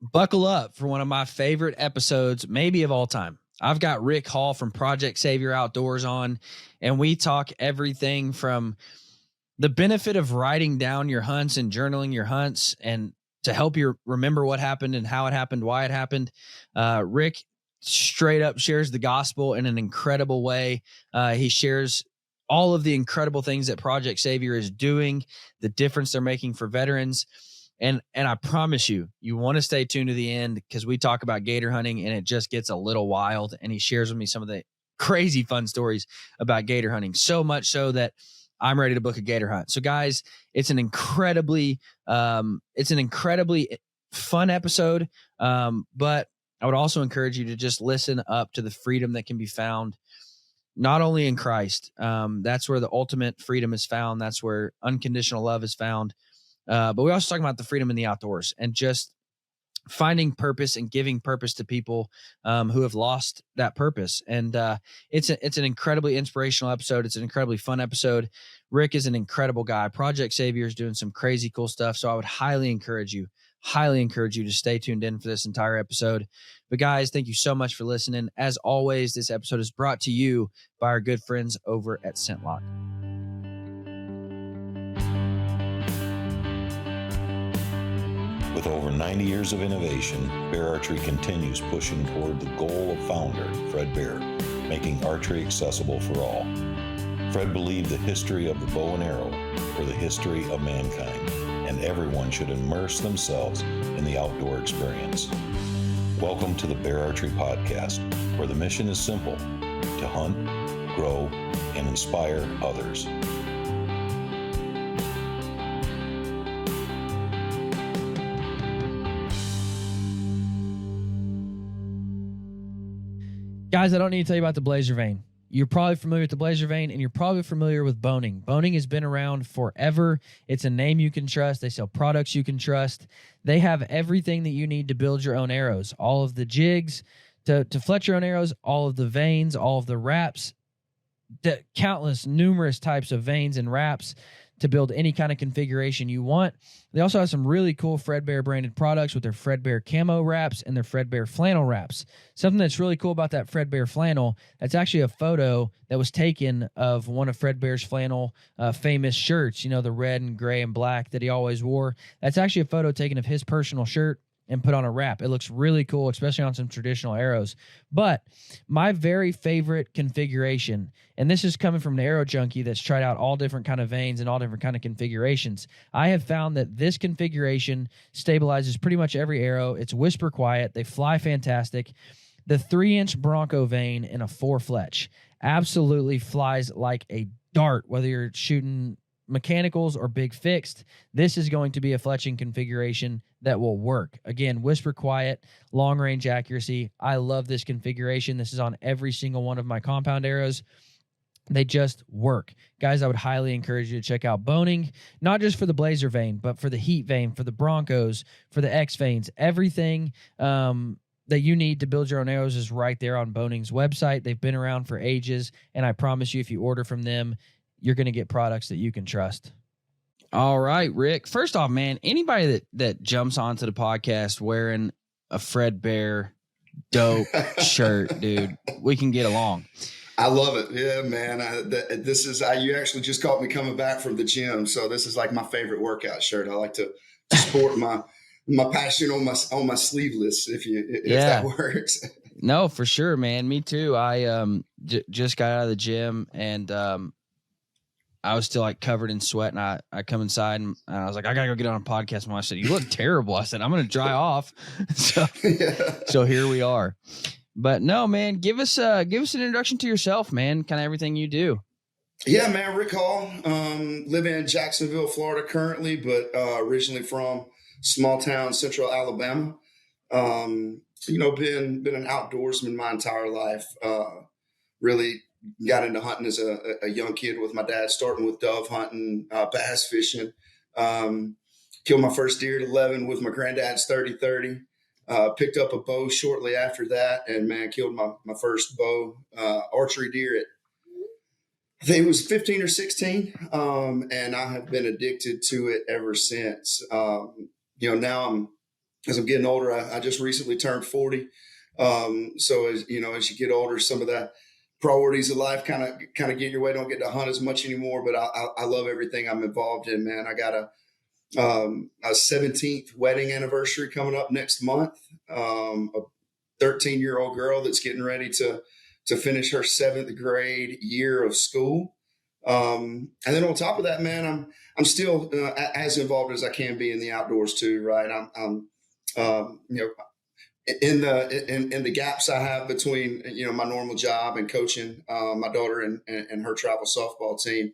Buckle up for one of my favorite episodes, maybe of all time. I've got Rick Hall from Project Savior Outdoors on, and we talk everything from the benefit of writing down your hunts and journaling your hunts and to help you remember what happened and how it happened, why it happened. Rick straight up shares the gospel in an incredible way. He shares all of the incredible things that Project Savior is doing, the difference they're making for veterans. And I promise you want to stay tuned to the end because we talk about gator hunting and it just gets a little wild. And he shares with me some of the crazy fun stories about gator hunting, so much so that I'm ready to book a gator hunt. So guys, it's an incredibly fun episode. But I would also encourage you to just listen up to the freedom that can be found not only in Christ. That's where the ultimate freedom is found. That's where unconditional love is found. But we also talk about the freedom in the outdoors and just finding purpose and giving purpose to people who have lost that purpose. And it's an incredibly inspirational episode. It's an incredibly fun episode. Rick is an incredible guy. Project Savior is doing some crazy cool stuff. So I would highly encourage you to stay tuned in for this entire episode. But guys, thank you so much for listening. As always, this episode is brought to you by our good friends over at ScentLock. With over 90 years of innovation, Bear Archery continues pushing toward the goal of founder Fred Bear, making archery accessible for all. Fred believed the history of the bow and arrow were the history of mankind, and everyone should immerse themselves in the outdoor experience. Welcome to the Bear Archery Podcast, where the mission is simple: to hunt, grow, and inspire others. Guys, I don't need to tell you about the Blazer Vane. You're probably familiar with the Blazer Vane, and you're probably familiar with boning. Boning has been around forever. It's a name you can trust. They sell products you can trust. They have everything that you need to build your own arrows. All of the jigs to fletch your own arrows, all of the vanes, all of the wraps, the countless, numerous types of vanes and wraps to build any kind of configuration you want. They also have some really cool Fredbear branded products with their Fredbear camo wraps and their Fredbear flannel wraps. Something that's really cool about that Fredbear flannel, that's actually a photo that was taken of one of Fredbear's flannel famous shirts, you know, the red and gray and black that he always wore. That's actually a photo taken of his personal shirt and put on a wrap. It looks really cool, especially on some traditional arrows. But my very favorite configuration, and this is coming from an arrow junkie that's tried out all different kind of vanes and all different kind of configurations, I have found that this configuration stabilizes pretty much every arrow. It's whisper quiet. They fly fantastic. The 3-inch Bronco vane in a 4 fletch absolutely flies like a dart, whether you're shooting mechanicals or big fixed. This is going to be a fletching configuration that will work. Again, whisper quiet, long range accuracy. I love this configuration. This is on every single one of my compound arrows. They just work. Guys, I would highly encourage you to check out boning, not just for the Blazer vane, but for the Heat vane, for the Broncos, for the X vanes. Everything that you need to build your own arrows is right there on Boning's website. They've been around for ages, and I promise you, if you order from them, you're going to get products that you can trust. All right, Rick. First off, man, anybody that jumps onto the podcast wearing a Fred Bear dope shirt, dude, we can get along. I love it. Yeah, man. You actually just caught me coming back from the gym. So this is like my favorite workout shirt. I like to sport my passion on my sleeveless, if that works. No, for sure, man. Me too. I just got out of the gym and I was still like covered in sweat, and I come inside and I was like, I gotta go get on a podcast. And I said, you look terrible. I said, I'm going to dry off. So here we are. But no, man, give us an introduction to yourself, man. Kind of everything you do. Yeah, man. Rick Hall, living in Jacksonville, Florida currently, but originally from small town, Central Alabama. Been an outdoorsman my entire life. Really got into hunting as a young kid with my dad, starting with dove hunting, bass fishing. Killed my first deer at 11 with my granddad's 30-30. Picked up a bow shortly after that, and man, killed my first bow archery deer at, I think it was 15 or 16. And I have been addicted to it ever since. Now I'm as I'm getting older, I just recently turned 40. So as you get older, some of that priorities of life kind of get your way. Don't get to hunt as much anymore, but I love everything I'm involved in, man. I got a 17th wedding anniversary coming up next month. A 13-year-old girl that's getting ready to finish her 7th grade year of school. And then on top of that, man, I'm still as involved as I can be in the outdoors too, right? I'm in the gaps I have between my normal job and coaching my daughter and her travel softball team.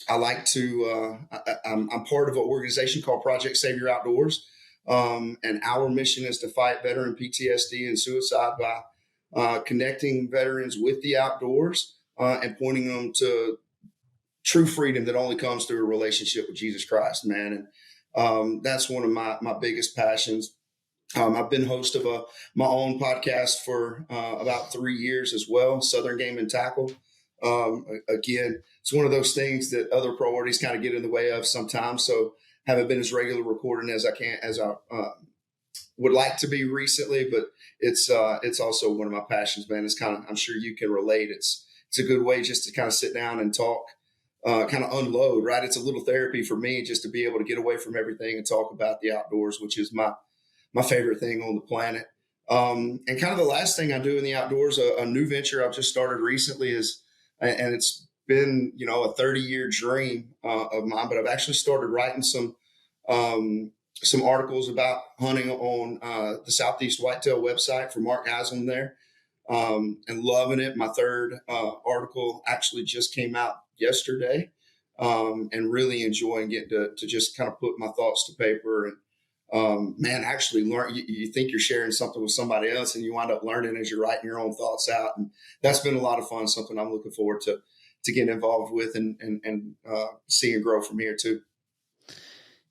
I like to. I'm part of an organization called Project Save Your Outdoors, and our mission is to fight veteran PTSD and suicide by connecting veterans with the outdoors and pointing them to true freedom that only comes through a relationship with Jesus Christ, man. And that's one of my biggest passions. I've been host of my own podcast for about 3 years as well, Southern Game and Tackle. Again, it's one of those things that other priorities kind of get in the way of sometimes. So haven't been as regular recording as I would like to be recently, but it's also one of my passions, man. It's kind of, I'm sure you can relate. It's a good way just to kind of sit down and talk, kind of unload, right? It's a little therapy for me just to be able to get away from everything and talk about the outdoors, which is my favorite thing on the planet. And kind of the last thing I do in the outdoors, a new venture I've just started recently is, and it's been, a 30-year dream of mine, but I've actually started writing some articles about hunting on the Southeast Whitetail website for Mark Haslam there, and loving it. My third article actually just came out yesterday, and really enjoying getting to just kind of put my thoughts to paper and man, actually learn. You think you're sharing something with somebody else, and you wind up learning as you're writing your own thoughts out. And that's been a lot of fun. Something I'm looking forward to getting involved with and seeing grow from here too.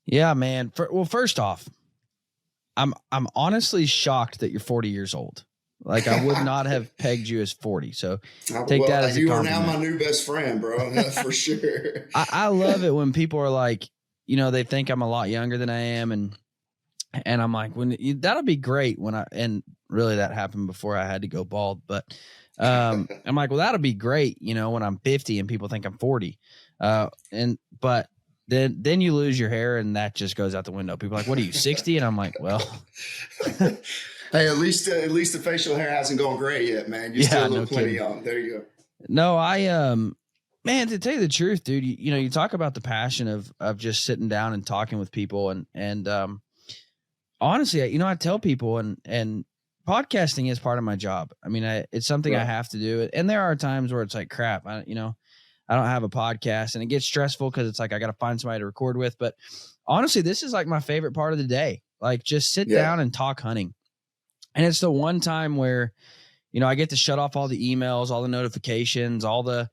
Yeah, man. Well, first off, I'm honestly shocked that you're 40 years old. Like, I would not have pegged you as 40. So take that as a compliment. You are now my new best friend, bro. For sure. I love it when people are like, they think I'm a lot younger than I am. And I'm like, that'll be great and really that happened before I had to go bald. But I'm like, well, that'll be great, when I'm 50 and people think I'm 40. But then you lose your hair and that just goes out the window. People are like, what are you, 60? And I'm like, well, hey, at least the facial hair hasn't gone gray yet, man. You're still look plenty young. There you go. No, man, to tell you the truth, dude, you talk about the passion of just sitting down and talking with people and honestly, I tell people and podcasting is part of my job. I mean, it's something I have to do. And there are times where it's like, crap, I don't have a podcast and it gets stressful because it's like, I got to find somebody to record with. But honestly, this is like my favorite part of the day. Like, just sit down and talk hunting. And it's the one time where, I get to shut off all the emails, all the notifications, all the,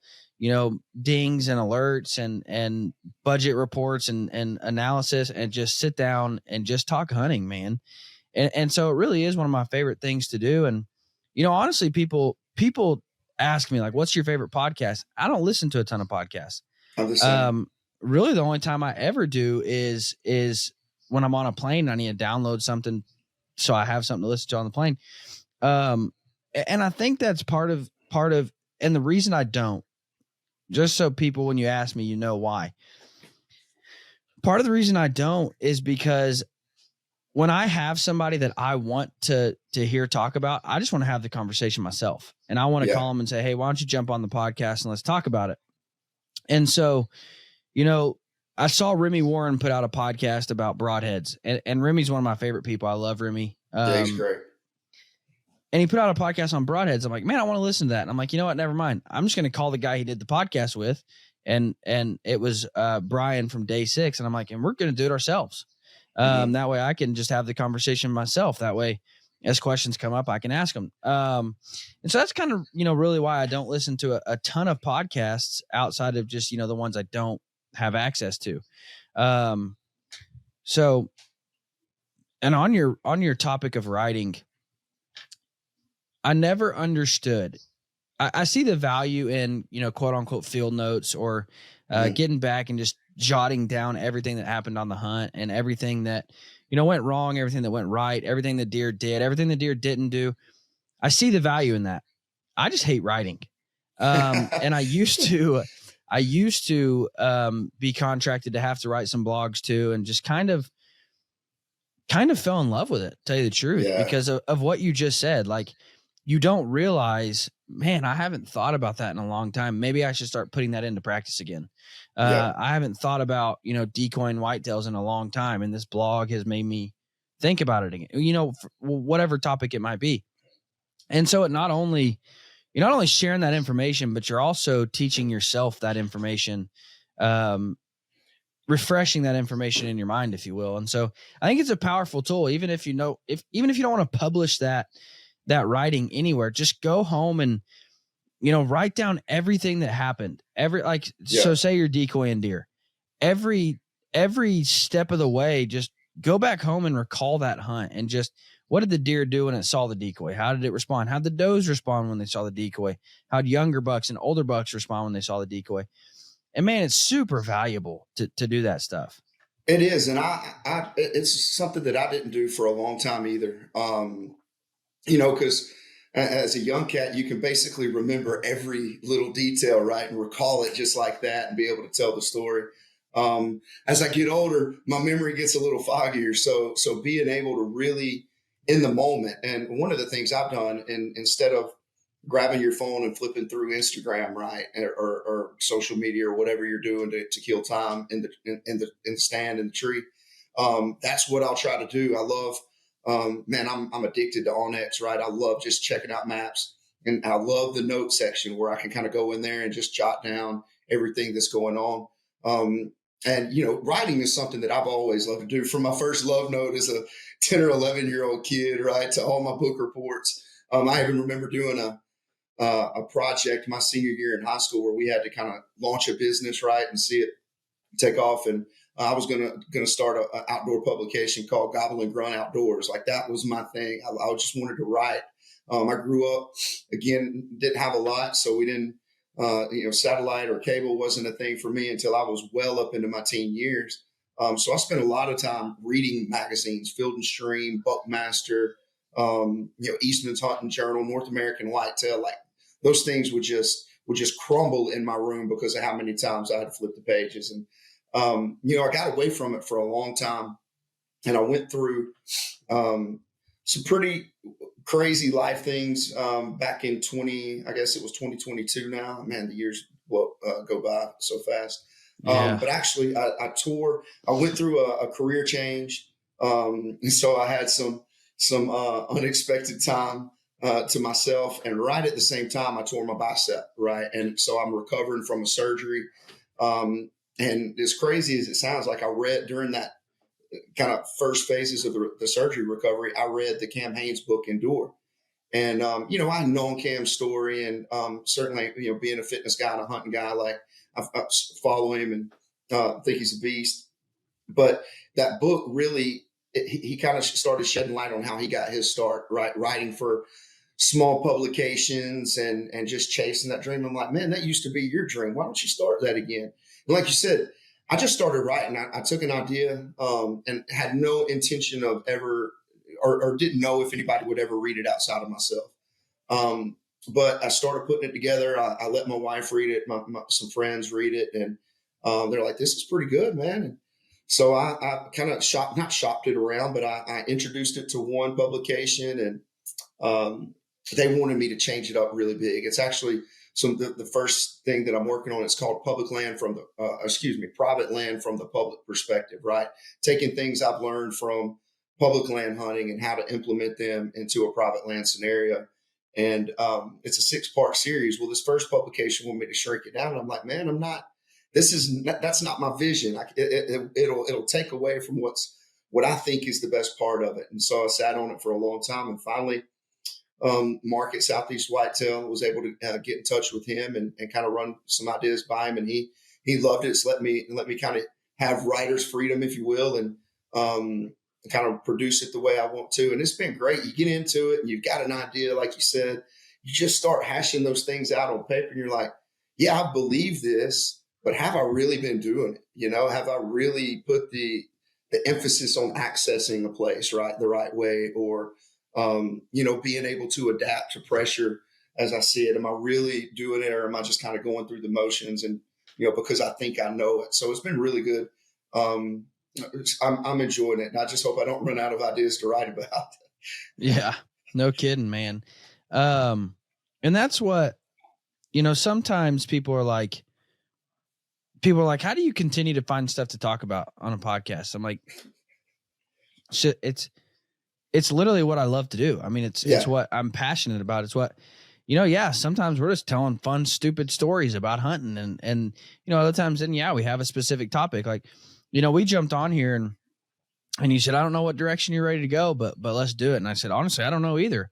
dings and alerts and budget reports and analysis, and just sit down and just talk hunting, man. And so it really is one of my favorite things to do. And, honestly, people ask me like, what's your favorite podcast? I don't listen to a ton of podcasts. Really the only time I ever do is when I'm on a plane and I need to download something so I have something to listen to on the plane. And I think that's part of, and the reason I don't, just so people, when you ask me, why. Part of the reason I don't is because when I have somebody that I want to hear talk about, I just want to have the conversation myself. And I want to call them and say, hey, why don't you jump on the podcast and let's talk about it? And so, I saw Remy Warren put out a podcast about broadheads, and Remy's one of my favorite people. I love Remy. He's great. And he put out a podcast on broadheads. I'm like, man, I want to listen to that. And I'm like, you know what? Never mind. I'm just going to call the guy he did the podcast with. And it was Brian from Day 6. And I'm like, and we're going to do it ourselves. That way I can just have the conversation myself. That way, as questions come up, I can ask them. And so that's kind of, really why I don't listen to a ton of podcasts outside of just, the ones I don't have access to. So, and on your topic of writing, I never understood. I see the value in, quote unquote field notes or getting back and just jotting down everything that happened on the hunt and everything that, went wrong, everything that went right, everything the deer did, everything the deer didn't do. I see the value in that. I just hate writing. And I used to be contracted to have to write some blogs too, and just kind of fell in love with it, to tell you the truth, because of what you just said. Like, you don't realize, man, I haven't thought about that in a long time. Maybe I should start putting that into practice again. I haven't thought about, decoying whitetails in a long time. And this blog has made me think about it again, for whatever topic it might be. And so you're not only sharing that information, but you're also teaching yourself that information, refreshing that information in your mind, if you will. And so I think it's a powerful tool, even if you don't want to publish that writing anywhere, just go home and, write down everything that happened. So say you're decoying deer, every step of the way, just go back home and recall that hunt, and just, what did the deer do when it saw the decoy? How did it respond? How'd the does respond when they saw the decoy? How'd younger bucks and older bucks respond when they saw the decoy? And man, it's super valuable to do that stuff. It is. And it's something that I didn't do for a long time either. Because as a young cat, you can basically remember every little detail, right? And recall it just like that and be able to tell the story. As I get older, my memory gets a little foggier. So being able to really, in the moment. And one of the things I've done, instead of grabbing your phone and flipping through Instagram, right, or social media or whatever you're doing to kill time in the stand in the tree, that's what I'll try to do. I love, I'm addicted to Onyx, right? I love just checking out maps, and I love the note section where I can kind of go in there and just jot down everything that's going on. And, writing is something that I've always loved to do. From my first love note as a 10 or 11-year-old kid, right, to all my book reports. I even remember doing a project my senior year in high school where we had to kind of launch a business, right, and see it take off. And I was going to start an outdoor publication called Gobble and Grunt Outdoors. Like, that was my thing. I just wanted to write. I grew up, again, didn't have a lot, so we didn't, satellite or cable wasn't a thing for me until I was well up into my teen years. So I spent a lot of time reading magazines, Field and Stream, Buckmaster, Eastman's Hunting Journal, North American Whitetail. Like, those things would just crumble in my room because of how many times I had to flip the pages. And, I got away from it for a long time, and I went through some pretty crazy life things back in 2022 now. Man, the years go by so fast. But actually, I went through a career change. And so I had some unexpected time to myself. And right at the same time, I tore my bicep, right? And so I'm recovering from a surgery. And as crazy as it sounds, like, I read during that kind of first phases of the surgery recovery, I read the Cam Hanes book, Endure. And, I know Cam's story, and certainly, being a fitness guy and a hunting guy, like, I follow him and think he's a beast. But that book really, he kind of started shedding light on how he got his start, right? Writing for small publications and just chasing that dream. I'm like, man, that used to be your dream. Why don't you start that again? And like you said, I just started writing. I took an idea and had no intention of ever, or didn't know if anybody would ever read it outside of myself. But I started putting it together. I let my wife read it, some friends read it, and they're like, this is pretty good, man. And so I kind of not shopped it around, but I introduced it to one publication, and they wanted me to change it up really big. It's actually the first thing that I'm working on. It's called private land from the public perspective, right? Taking things I've learned from public land hunting and how to implement them into a private land scenario. And it's a 6-part series. Well, this first publication wanted me to shrink it down. And I'm like, man, that's not my vision. It'll take away from what I think is the best part of it. And so I sat on it for a long time, and finally, Mark at Southeast Whitetail was able to get in touch with him and kind of run some ideas by him. And he loved it. It's let me kind of have writer's freedom, if you will, and kind of produce it the way I want to. And it's been great. You get into it and you've got an idea, like you said, you just start hashing those things out on paper, and you're like, yeah, I believe this, but have I really been doing it? Have I really put the the emphasis on accessing a place, right, the right way, or, being able to adapt to pressure as I see it. Am I really doing it, or am I just kind of going through the motions and, because I think I know it? So it's been really good. Um, I'm enjoying it, and I just hope I don't run out of ideas to write about. Yeah, no kidding, man. And that's what, sometimes people are like, how do you continue to find stuff to talk about on a podcast? I'm like, shit, it's literally what I love to do. I mean, it's what I'm passionate about. It's what, sometimes we're just telling fun, stupid stories about hunting and, other times then, we have a specific topic. Like, we jumped on here and you said, I don't know what direction you're ready to go, but let's do it. And I said, honestly, I don't know either.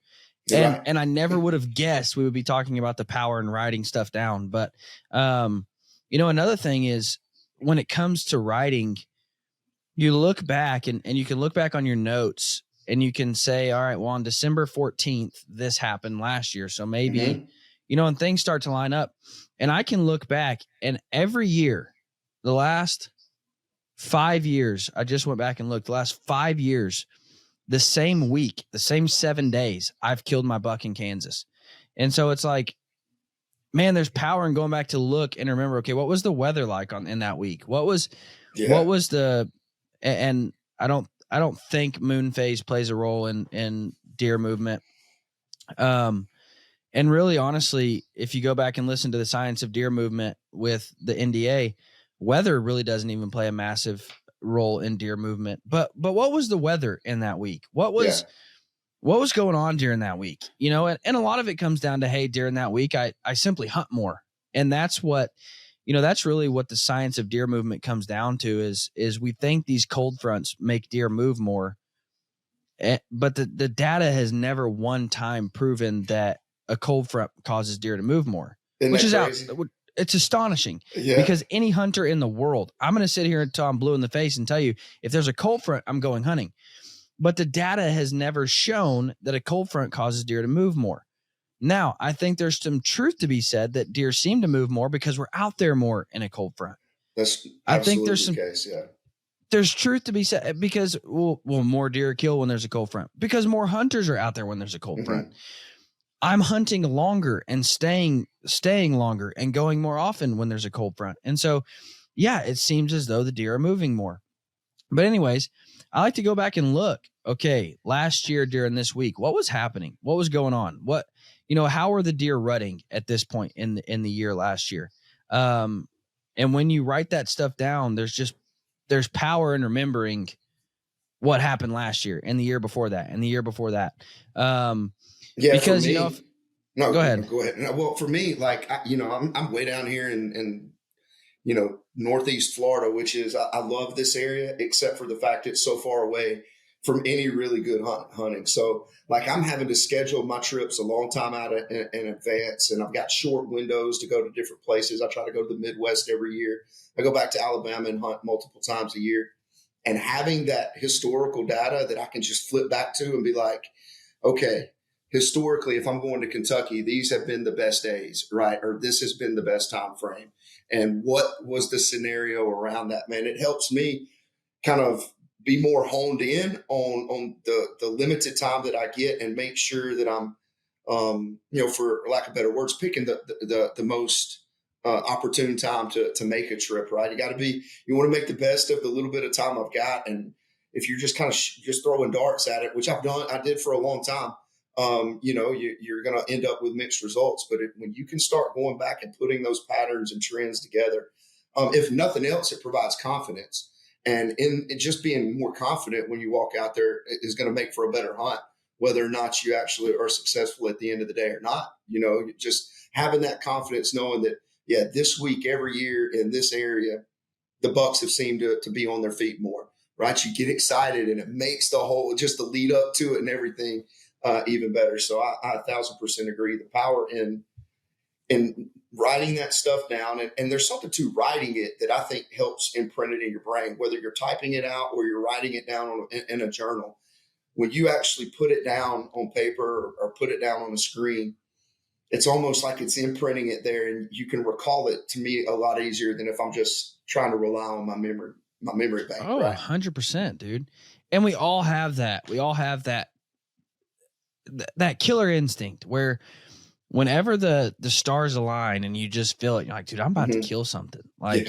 And I never would have guessed we would be talking about the power and writing stuff down. But, another thing is when it comes to writing, you look back and you can look back on your notes and you can say, all right, well, on December 14th, this happened last year. So maybe, and things start to line up. And I can look back and every year, the last 5 years, I just went back and looked, the last 5 years, the same week, the same 7 days, I've killed my buck in Kansas. And so it's like, man, there's power in going back to look and remember, okay, what was the weather like in that week? What was the, and I don't think moon phase plays a role in deer movement. And really, honestly, if you go back and listen to the science of deer movement with the NDA, weather really doesn't even play a massive role in deer movement. But what was the weather in that week? What was going on during that week? And a lot of it comes down to, hey, during that week, I simply hunt more. And that's what, that's really what the science of deer movement comes down to is we think these cold fronts make deer move more. But the data has never one time proven that a cold front causes deer to move more, which is crazy? It's astonishing because any hunter in the world, I'm going to sit here until I'm blue in the face and tell you, if there's a cold front, I'm going hunting. But the data has never shown that a cold front causes deer to move more. Now, I think there's some truth to be said that deer seem to move more because we're out there more in a cold front. That's I think there's some case, there's truth to be said because more deer kill when there's a cold front because more hunters are out there when there's a cold front. I'm hunting longer and staying longer and going more often when there's a cold front. And so, it seems as though the deer are moving more. But anyways, I like to go back and look, okay, last year during this week, what was happening? What was going on? How are the deer rutting at this point in the year last year? And when you write that stuff down, there's power in remembering what happened last year and the year before that and the year before that. Because me, go ahead. Go ahead. No, well, for me, like I'm way down here in Northeast Florida, which is I love this area except for the fact it's so far away from any really good hunting. So like I'm having to schedule my trips a long time out in advance, and I've got short windows to go to different places. I try to go to the Midwest every year. I go back to Alabama and hunt multiple times a year, and having that historical data that I can just flip back to and be like, okay, historically, if I'm going to Kentucky, these have been the best days, right? Or this has been the best time frame. And what was the scenario around that, man? It helps me kind of be more honed in on the limited time that I get and make sure that I'm, for lack of better words, picking the most opportune time to make a trip, right? You want to make the best of the little bit of time I've got. And if you're just kind of just throwing darts at it, which I did for a long time, you're going to end up with mixed results. But when you can start going back and putting those patterns and trends together, if nothing else, it provides confidence. And in just being more confident when you walk out there is going to make for a better hunt, whether or not you actually are successful at the end of the day or not. Just having that confidence, knowing that, this week, every year in this area, the bucks have seemed to be on their feet more, right? You get excited and it makes just the lead up to it and everything even better. So I 1,000% agree. The power in writing that stuff down, and there's something to writing it that I think helps imprint it in your brain, whether you're typing it out or you're writing it down in a journal. When you actually put it down on paper or put it down on a screen, it's almost like it's imprinting it there, and you can recall it to me a lot easier than if I'm just trying to rely on my memory. my memory bank. Oh, right? 100%, dude. And we all have that. We all have that killer instinct where whenever the stars align and you just feel it, you're like, dude, I'm about to kill something. Like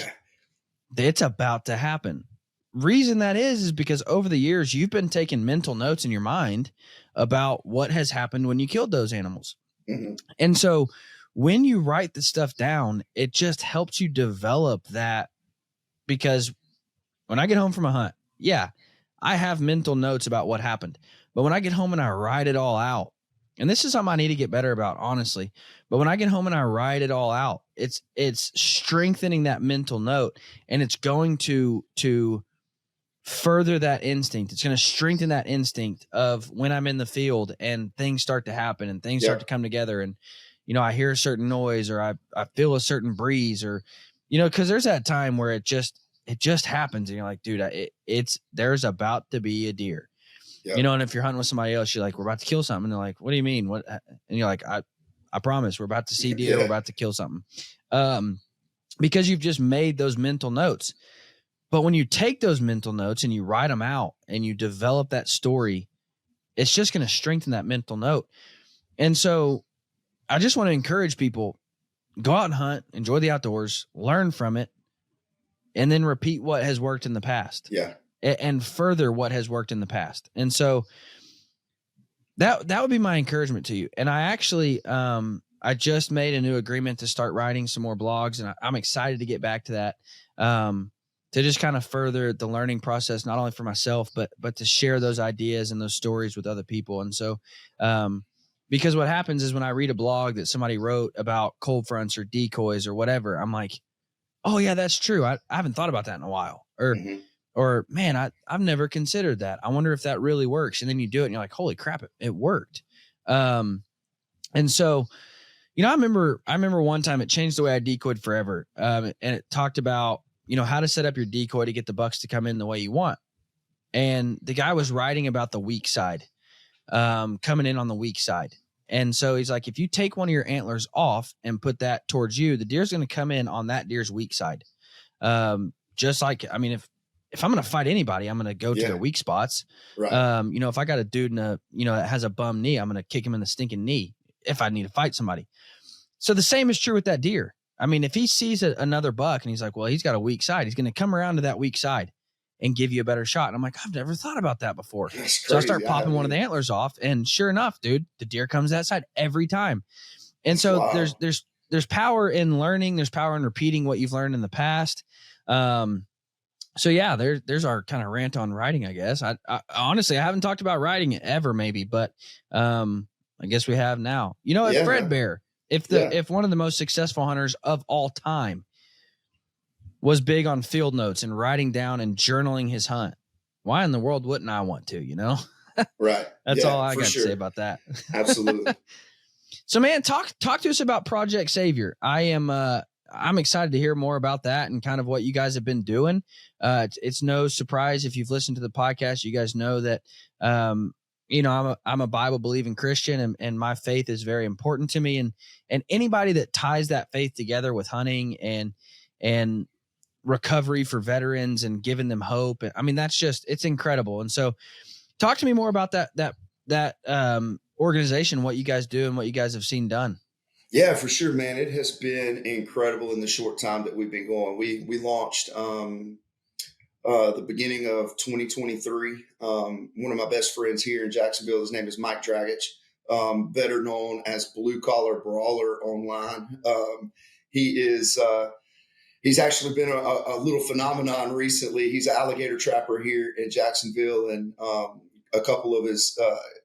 it's about to happen. Reason that is because over the years, you've been taking mental notes in your mind about what has happened when you killed those animals. And so when you write the stuff down, it just helps you develop that, because when I get home from a hunt, I have mental notes about what happened. But when I get home and I write it all out, and this is something I need to get better about, honestly, but when I get home and I write it all out, it's strengthening that mental note, and it's going to further that instinct. It's going to strengthen that instinct of when I'm in the field and things start to happen and things start to come together, and I hear a certain noise, or I feel a certain breeze, or because there's that time where it just happens and you're like, dude, there's about to be a deer. And if you're hunting with somebody else, you're like, we're about to kill something, and they're like, what do you mean? What? And you're like, I promise, we're about to see deer. We're about to kill something. Because you've just made those mental notes. But when you take those mental notes and you write them out and you develop that story, it's just going to strengthen that mental note. And so I just want to encourage people, go out and hunt, enjoy the outdoors, learn from it, and then repeat what has worked in the past. And further what has worked in the past. And so that would be my encouragement to you. And I actually, I just made a new agreement to start writing some more blogs, and I'm excited to get back to that. To just kind of further the learning process, not only for myself, but to share those ideas and those stories with other people. And so, because what happens is when I read a blog that somebody wrote about cold fronts or decoys or whatever, I'm like, oh yeah, that's true. I haven't thought about that in a while. Or man, I've never considered that. I wonder if that really works. And then you do it and you're like, holy crap, it worked. And so, I remember one time it changed the way I decoyed forever. And it talked about, how to set up your decoy to get the bucks to come in the way you want. And the guy was writing about the weak side, coming in on the weak side. And so he's like, if you take one of your antlers off and put that towards you, the deer's going to come in on that deer's weak side. Just like, I mean, if I'm going to fight anybody, I'm going to go to their weak spots. Right. If I got a dude that has a bum knee, I'm going to kick him in the stinking knee if I need to fight somebody. So the same is true with that deer. I mean, if he sees another buck and he's like, well, he's got a weak side, he's going to come around to that weak side and give you a better shot. And I'm like, I've never thought about that before. So I start popping one of the antlers off, and sure enough, dude, the deer comes that side every time. And so there's power in learning. There's power in repeating what you've learned in the past. So yeah, there's our kind of rant on writing, I guess. I honestly, I haven't talked about writing ever, maybe, but I guess we have now. If Fred Bear, if one of the most successful hunters of all time was big on field notes and writing down and journaling his hunt, why in the world wouldn't I want to? Right. That's all I got to say about that. Absolutely. So, man, talk to us about Project Savior. I'm excited to hear more about that and kind of what you guys have been doing. It's no surprise if you've listened to the podcast, you guys know that, I'm a Bible believing Christian, and my faith is very important to me. And anybody that ties that faith together with hunting and recovery for veterans and giving them hope, I mean, it's incredible. And so talk to me more about that organization, what you guys do and what you guys have seen done. Yeah, for sure, man. It has been incredible in the short time that we've been going. We launched the beginning of 2023. One of my best friends here in Jacksonville, his name is Mike Dragich, better known as Blue Collar Brawler online. He's actually been a little phenomenon recently. He's an alligator trapper here in Jacksonville, and a couple of his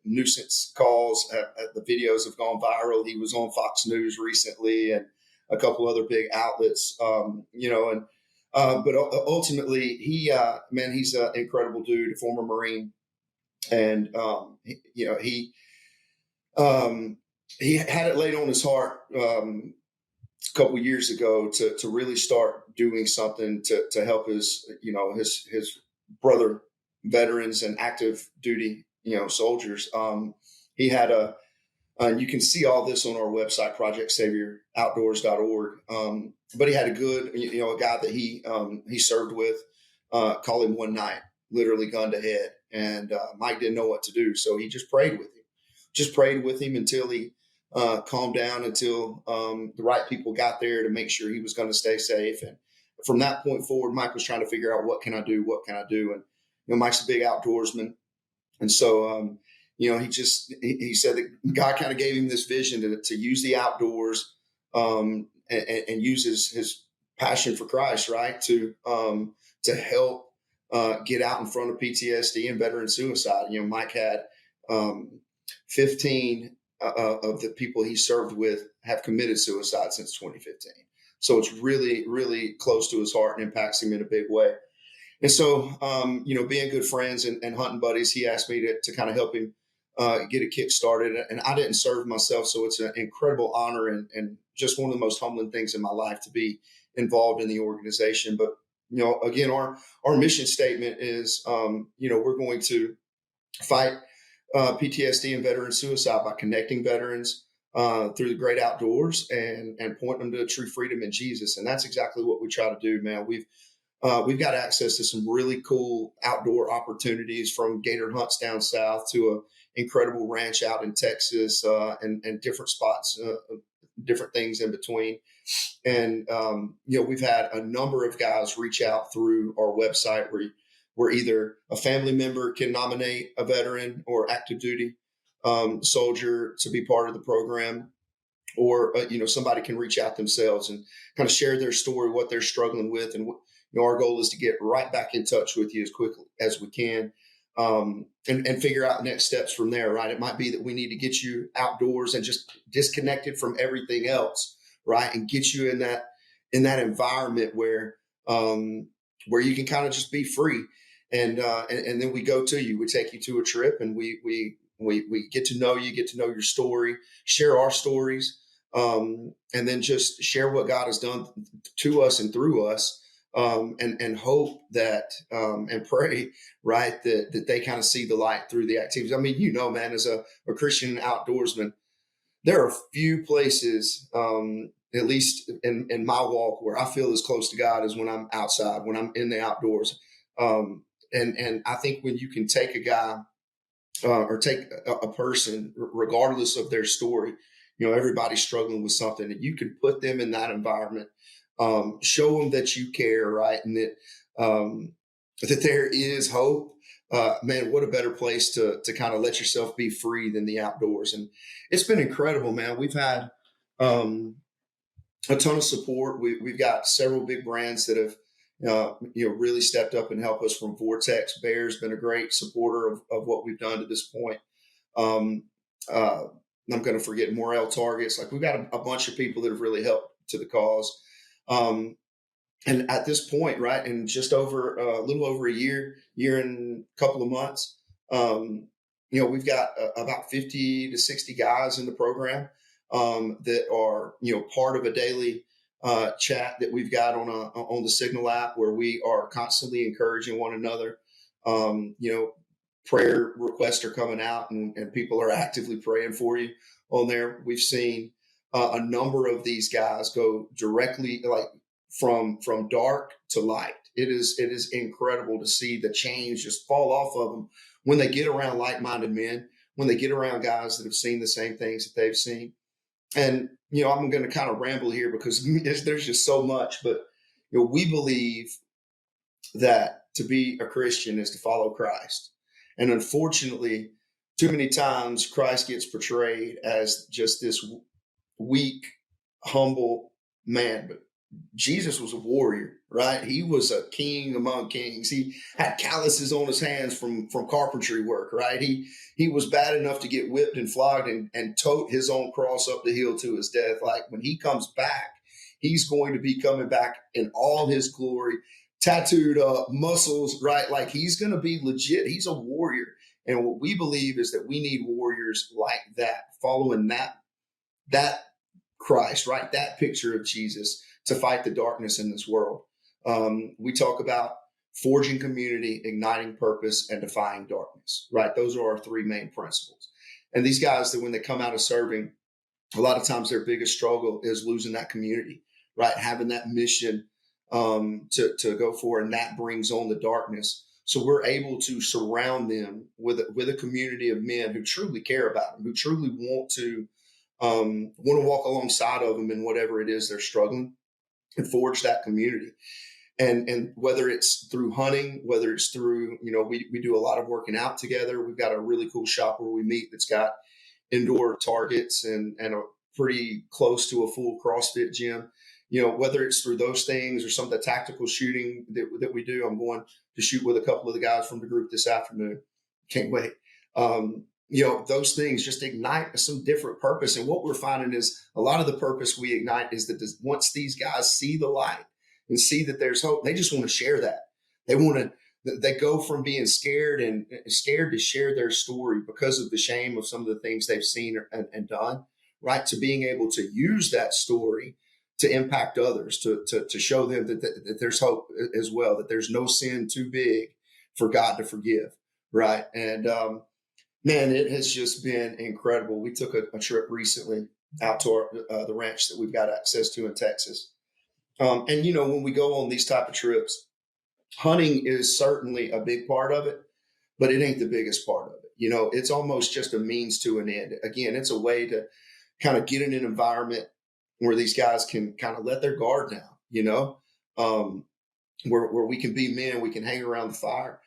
nuisance calls the videos have gone viral. He was on Fox News recently and a couple other big outlets, but ultimately he's an incredible dude, a former Marine. And, he had it laid on his heart a couple of years ago to really start doing something to help his brother veterans and active duty, soldiers. He had you can see all this on our website, projectsavioroutdoors.org. But he had a good, a guy that he served with, call him one night, literally gun to head. And Mike didn't know what to do. So he just prayed with him until he calmed down, until the right people got there to make sure he was going to stay safe. And from that point forward, Mike was trying to figure out, what can I do? And, Mike's a big outdoorsman. And so, he said that God kind of gave him this vision to use the outdoors and use his passion for Christ, right, to help get out in front of PTSD and veteran suicide. Mike had 15 of the people he served with have committed suicide since 2015. So it's really, really close to his heart and impacts him in a big way. And so, being good friends and hunting buddies, he asked me to kind of help him get a kick started. And I didn't serve myself, so it's an incredible honor and just one of the most humbling things in my life to be involved in the organization. But, again, our mission statement is, we're going to fight PTSD and veteran suicide by connecting veterans through the great outdoors and point them to true freedom in Jesus. And that's exactly what we try to do, man. We've got access to some really cool outdoor opportunities, from gator hunts down south to an incredible ranch out in Texas and different spots, different things in between. And, we've had a number of guys reach out through our website where either a family member can nominate a veteran or active duty soldier to be part of the program, or, somebody can reach out themselves and kind of share their story, what they're struggling with. And, our goal is to get right back in touch with you as quickly as we can and figure out next steps from there, right? It might be that we need to get you outdoors and just disconnected from everything else, right? And get you in that environment where you can kind of just be free. And then we go to you, we take you to a trip, and we get to know you, get to know your story, share our stories, and then just share what God has done to us and through us. And hope that, and pray, right, that they kind of see the light through the activities. I mean, man, as a Christian outdoorsman, there are few places, at least in my walk, where I feel as close to God as when I'm outside, when I'm in the outdoors. And I think when you can take a guy or take a person, regardless of their story, everybody's struggling with something, and you can put them in that environment. Show them that you care, right? And that there is hope. Man, what a better place to kind of let yourself be free than the outdoors. And it's been incredible, man. We've had a ton of support. We've got several big brands that have really stepped up and helped us. From Vortex, Bear's been a great supporter of what we've done to this point. I'm going to forget Morel Targets. Like, we've got a bunch of people that have really helped to the cause. And at this point, right, in just over a little over a year and a couple of months, we've got about 50 to 60 guys in the program that are, part of a daily chat that we've got on the Signal app, where we are constantly encouraging one another. Prayer requests are coming out, and people are actively praying for you on there. We've seen a number of these guys go directly, like, from dark to light. It is incredible to see the change just fall off of them when they get around like-minded men, when they get around guys that have seen the same things that they've seen. And, I'm going to kind of ramble here because there's just so much, but, we believe that to be a Christian is to follow Christ. And unfortunately, too many times Christ gets portrayed as just this weak, humble man. But Jesus was a warrior, right? He was a king among kings. He had calluses on his hands from carpentry work, right? He was bad enough to get whipped and flogged and tote his own cross up the hill to his death. Like, when he comes back, he's going to be coming back in all his glory, tattooed up, muscles, right? Like, he's going to be legit. He's a warrior. And what we believe is that we need warriors like that, following that Christ, right? That picture of Jesus, to fight the darkness in this world. We talk about forging community, igniting purpose, and defying darkness, right? Those are our three main principles. And these guys, that when they come out of serving, a lot of times their biggest struggle is losing that community, right? Having that mission to go for, and that brings on the darkness. So we're able to surround them with a community of men who truly care about them, who truly want to walk alongside of them in whatever it is they're struggling, and forge that community. And whether it's through hunting, whether it's through, we do a lot of working out together. We've got a really cool shop where we meet that's got indoor targets and a pretty close to a full CrossFit gym. Whether it's through those things or some of the tactical shooting that we do. I'm going to shoot with a couple of the guys from the group this afternoon. Can't wait. Those things just ignite some different purpose. And what we're finding is a lot of the purpose we ignite is that once these guys see the light and see that there's hope, they just want to share that. They go from being scared to share their story because of the shame of some of the things they've seen and done, right? To being able to use that story to impact others, to show them that there's hope as well, that there's no sin too big for God to forgive, right? And man, it has just been incredible. We took a trip recently out to the ranch that we've got access to in Texas. And when we go on these type of trips, hunting is certainly a big part of it, but it ain't the biggest part of it. It's almost just a means to an end. Again, it's a way to kind of get in an environment where these guys can kind of let their guard down, where we can be men, we can hang around the fire.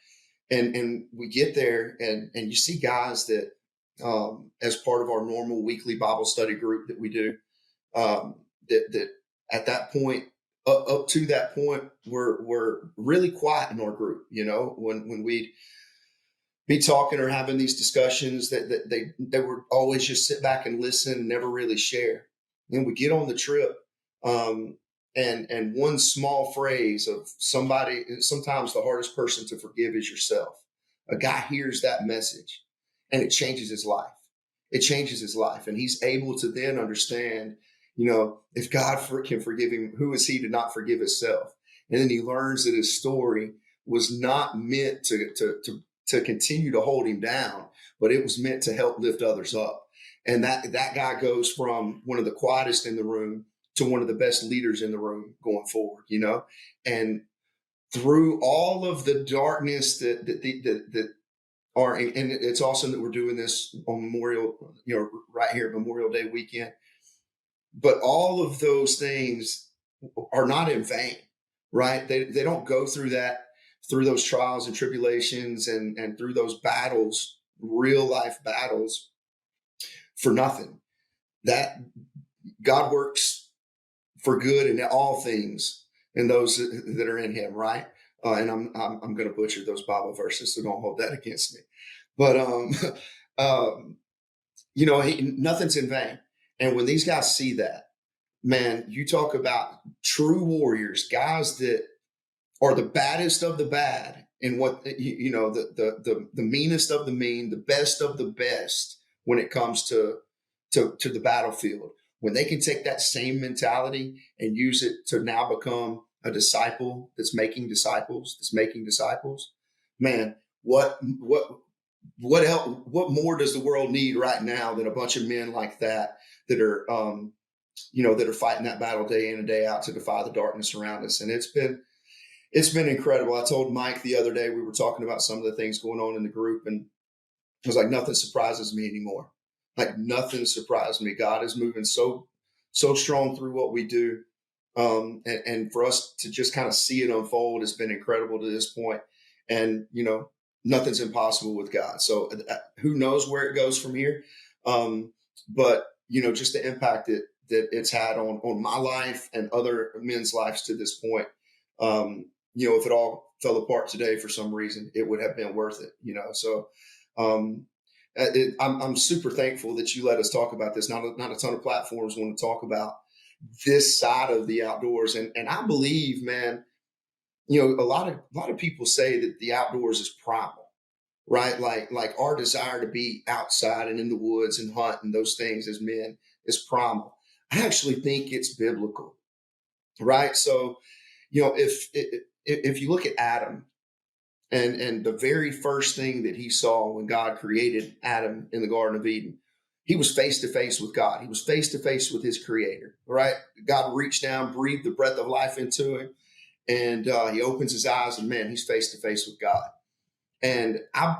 And we get there and you see guys that, as part of our normal weekly Bible study group that we do, that at that point, up to that point, we're really quiet in our group. When we'd be talking or having these discussions, that they would always just sit back and listen and never really share. And we get on the trip, and one small phrase of somebody, sometimes the hardest person to forgive is yourself. A guy hears that message and it changes his life. It changes his life. And he's able to then understand, if God can forgive him, who is he to not forgive himself? And then he learns that his story was not meant to continue to hold him down, but it was meant to help lift others up. And that guy goes from one of the quietest in the room to one of the best leaders in the room going forward, and through all of the darkness that are, and it's awesome that we're doing this on Memorial, right here at Memorial Day weekend, but all of those things are not in vain, right? They don't go through those trials and tribulations and through those battles, real life battles, for nothing. That God works for good in all things in those that are in him, right? And I'm going to butcher those Bible verses, so don't hold that against me. But nothing's in vain. And when these guys see that, man, you talk about true warriors, guys that are the baddest of the bad, and what the meanest of the mean, the best of the best when it comes to the battlefield. When they can take that same mentality and use it to now become a disciple that's making disciples, man, what else, what more does the world need right now than a bunch of men like that are, that are fighting that battle day in and day out to defy the darkness around us. And it's been incredible. I told Mike the other day, we were talking about some of the things going on in the group, and I was like, nothing surprises me anymore. Like, nothing surprised me. God is moving so strong through what we do. And for us to just kind of see it unfold has been incredible to this point. And, nothing's impossible with God. So who knows where it goes from here. But, just the impact that it's had on my life and other men's lives to this point. If it all fell apart today for some reason, it would have been worth it, So I'm super thankful that you let us talk about this. Not a ton of platforms want to talk about this side of the outdoors. And I believe, man, a lot of people say that the outdoors is primal, right? Like our desire to be outside and in the woods and hunt and those things as men is primal. I actually think it's biblical, right? So, if you look at Adam and the very first thing that he saw when God created Adam in the Garden of Eden, he was face to face with God. He was face to face with his creator, right? God reached down, breathed the breath of life into him, and he opens his eyes, and man, he's face to face with God. And I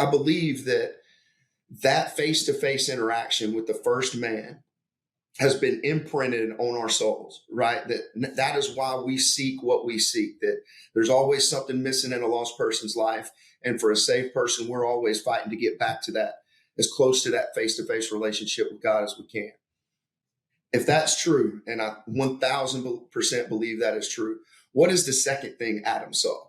believe that face to face interaction with the first man has been imprinted on our souls, right? That is why we seek what we seek, that there's always something missing in a lost person's life. And for a saved person, we're always fighting to get back to that, as close to that face-to-face relationship with God as we can. If that's true, and I 1000% believe that is true, what is the second thing Adam saw?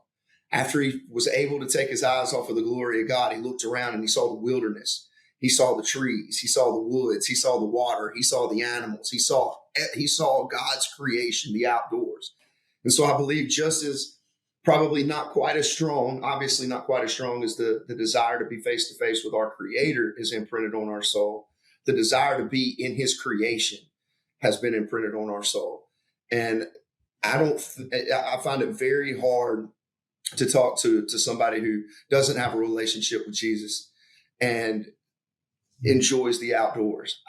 After he was able to take his eyes off of the glory of God, he looked around and he saw the wilderness. He saw the trees, he saw the woods, he saw the water, he saw the animals, he saw God's creation, the outdoors. And so I believe just as probably not quite as strong, obviously not quite as strong as the desire to be face to face with our Creator is imprinted on our soul, the desire to be in his creation has been imprinted on our soul. And I find it very hard to talk to somebody who doesn't have a relationship with Jesus and enjoys the outdoors.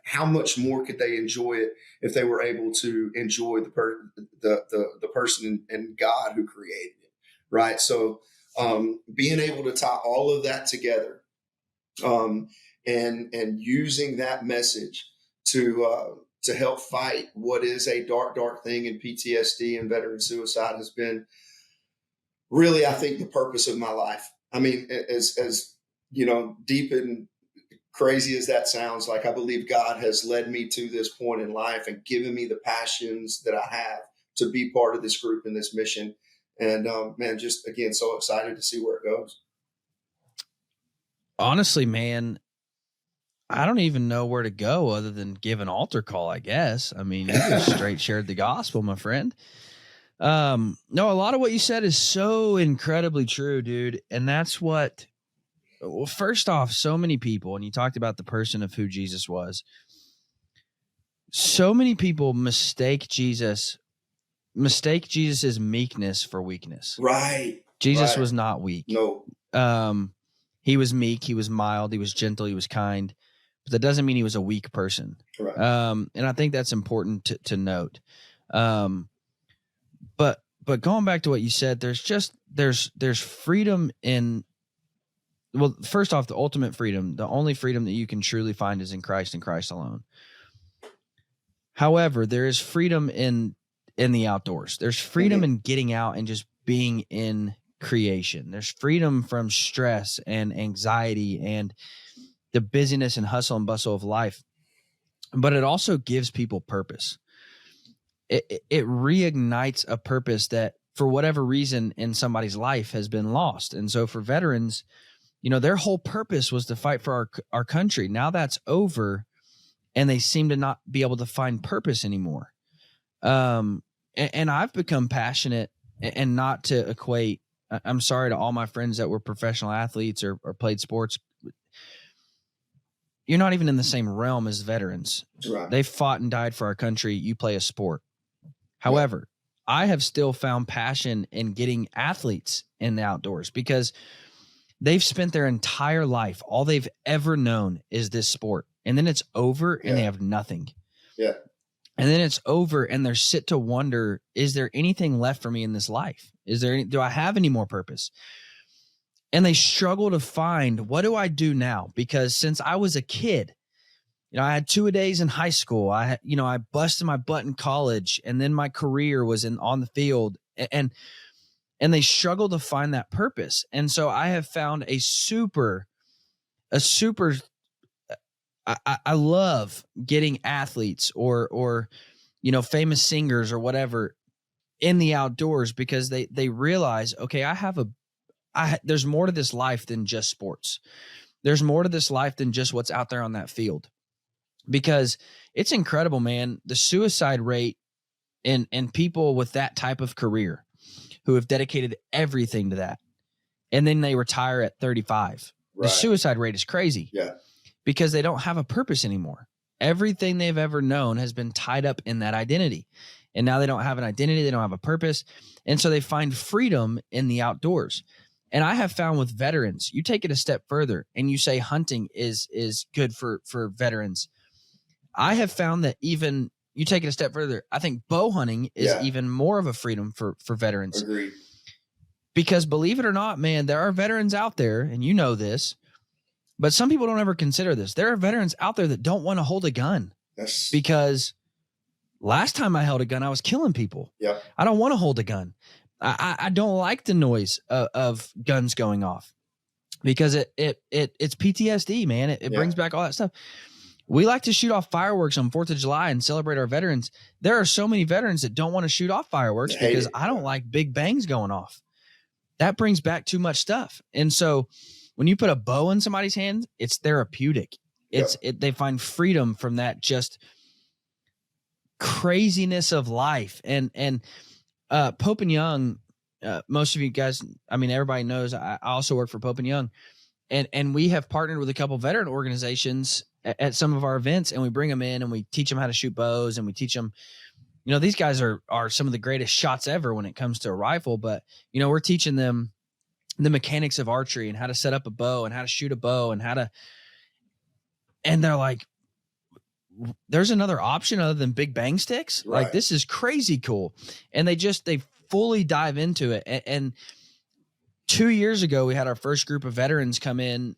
How much more could they enjoy it if they were able to enjoy the person and God who created it, right? So being able to tie all of that together and using that message to help fight what is a dark thing in PTSD and veteran suicide has been really, I think, the purpose of my life. I mean, as you know, deep and crazy as that sounds, like I believe God has led me to this point in life and given me the passions that I have to be part of this group and this mission. And man, just again, so excited to see where it goes. Honestly, man, I don't even know where to go other than give an altar call, I guess. I mean, you just straight shared the gospel, my friend. No, a lot of what you said is so incredibly true, dude. And that's what, well, first off, so many people, and you talked about the person of who Jesus was. So many people mistake Jesus' meekness for weakness. Right. Jesus was not weak. No. He was meek. He was mild. He was gentle. He was kind. But that doesn't mean he was a weak person. Right. And I think that's important to note. But going back to what you said, there's freedom in, well, first off, the ultimate freedom, the only freedom that you can truly find is in Christ and Christ alone. However, there is freedom in the outdoors. There's freedom in getting out and just being in creation. There's freedom from stress and anxiety and the busyness and hustle and bustle of life. But it also gives people purpose. It reignites a purpose that, for whatever reason in somebody's life, has been lost. And so for veterans, you know, their whole purpose was to fight for our country. Now that's over, and they seem to not be able to find purpose anymore. And I've become passionate, and not to equate, I'm sorry to all my friends that were professional athletes or played sports. You're not even in the same realm as veterans. Right. They fought and died for our country. You play a sport. However, I have still found passion in getting athletes in the outdoors because they've spent their entire life, all they've ever known is this sport. And then it's over and they have nothing. Yeah. And then it's over and they're sit to wonder, is there anything left for me in this life? Do I have any more purpose? And they struggle to find, what do I do now? Because since I was a kid, you know, I had 2-a-days in high school. I busted my butt in college, and then my career was on the field, and they struggle to find that purpose. And so I have found I love getting athletes or you know, famous singers or whatever in the outdoors, because they realize, okay, there's more to this life than just sports. There's more to this life than just what's out there on that field. Because it's incredible, man, the suicide rate in people with that type of career who have dedicated everything to that, and then they retire at 35. Right. The suicide rate is crazy. Yeah. Because they don't have a purpose anymore. Everything they've ever known has been tied up in that identity. And now they don't have an identity. They don't have a purpose. And so they find freedom in the outdoors. And I have found with veterans, you take it a step further and you say hunting is good for veterans. I have found that even you take it a step further. I think bow hunting is even more of a freedom for veterans. Agreed. Because believe it or not, man, there are veterans out there, and you know this, but some people don't ever consider this. There are veterans out there that don't want to hold a gun. Yes. Because last time I held a gun, I was killing people. Yeah. I don't want to hold a gun. I don't like the noise of guns going off because it's PTSD, man. It brings back all that stuff. We like to shoot off fireworks on 4th of July and celebrate our veterans. There are so many veterans that don't want to shoot off fireworks because I don't like big bangs going off. That brings back too much stuff. And so when you put a bow in somebody's hand, it's therapeutic. They find freedom from that just craziness of life. And Pope and Young, most of you guys, I mean, everybody knows I also work for Pope and Young, and we have partnered with a couple veteran organizations at some of our events, and we bring them in and we teach them how to shoot bows, and we teach them, you know, these guys are some of the greatest shots ever when it comes to a rifle, but you know, we're teaching them the mechanics of archery and how to set up a bow and how to shoot a bow and and they're like, there's another option other than big bang sticks. Right. Like, this is crazy cool. And they fully dive into it. And 2 years ago, we had our first group of veterans come in.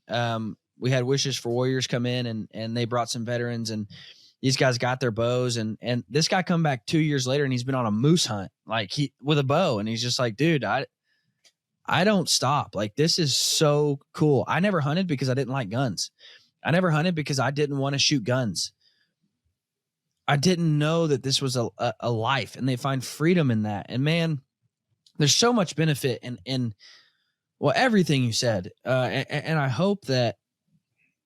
We had Wishes for Warriors come in and they brought some veterans, and these guys got their bows, and this guy come back 2 years later and he's been on a moose hunt, like with a bow. And he's just like, dude, I don't stop. Like, this is so cool. I never hunted because I didn't like guns. I never hunted because I didn't want to shoot guns. I didn't know that this was a life, and they find freedom in that. And man, there's so much benefit in well, everything you said. And I hope that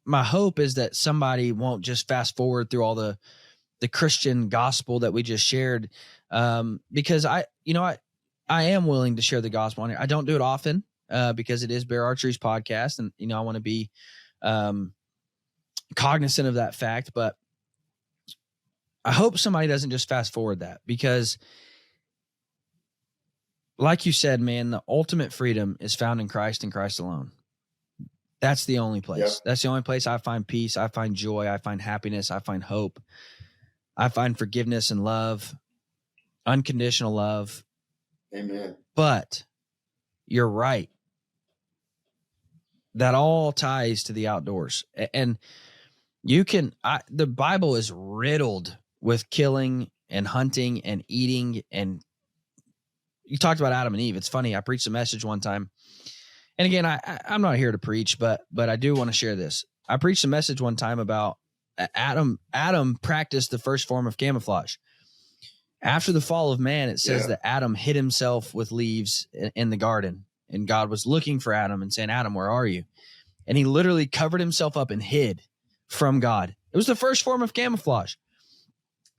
my hope is that somebody won't just fast forward through all the Christian gospel that we just shared. Because I am willing to share the gospel on here. I don't do it often because it is Bear Archery's podcast, and you know, I want to be cognizant of that fact, but I hope somebody doesn't just fast forward that, because like you said, man, the ultimate freedom is found in Christ and Christ alone. That's the only place. Yep. That's the only place I find peace. I find joy. I find happiness. I find hope. I find forgiveness and love, unconditional love. Amen. But you're right. That all ties to the outdoors. And the Bible is riddled with killing and hunting and eating. And you talked about Adam and Eve. It's funny. I preached a message one time. And again, I'm not here to preach, but I do want to share this. I preached a message one time about Adam practiced the first form of camouflage. After the fall of man, it says that Adam hid himself with leaves in the garden, and God was looking for Adam and saying, Adam, where are you? And he literally covered himself up and hid from God. It was the first form of camouflage.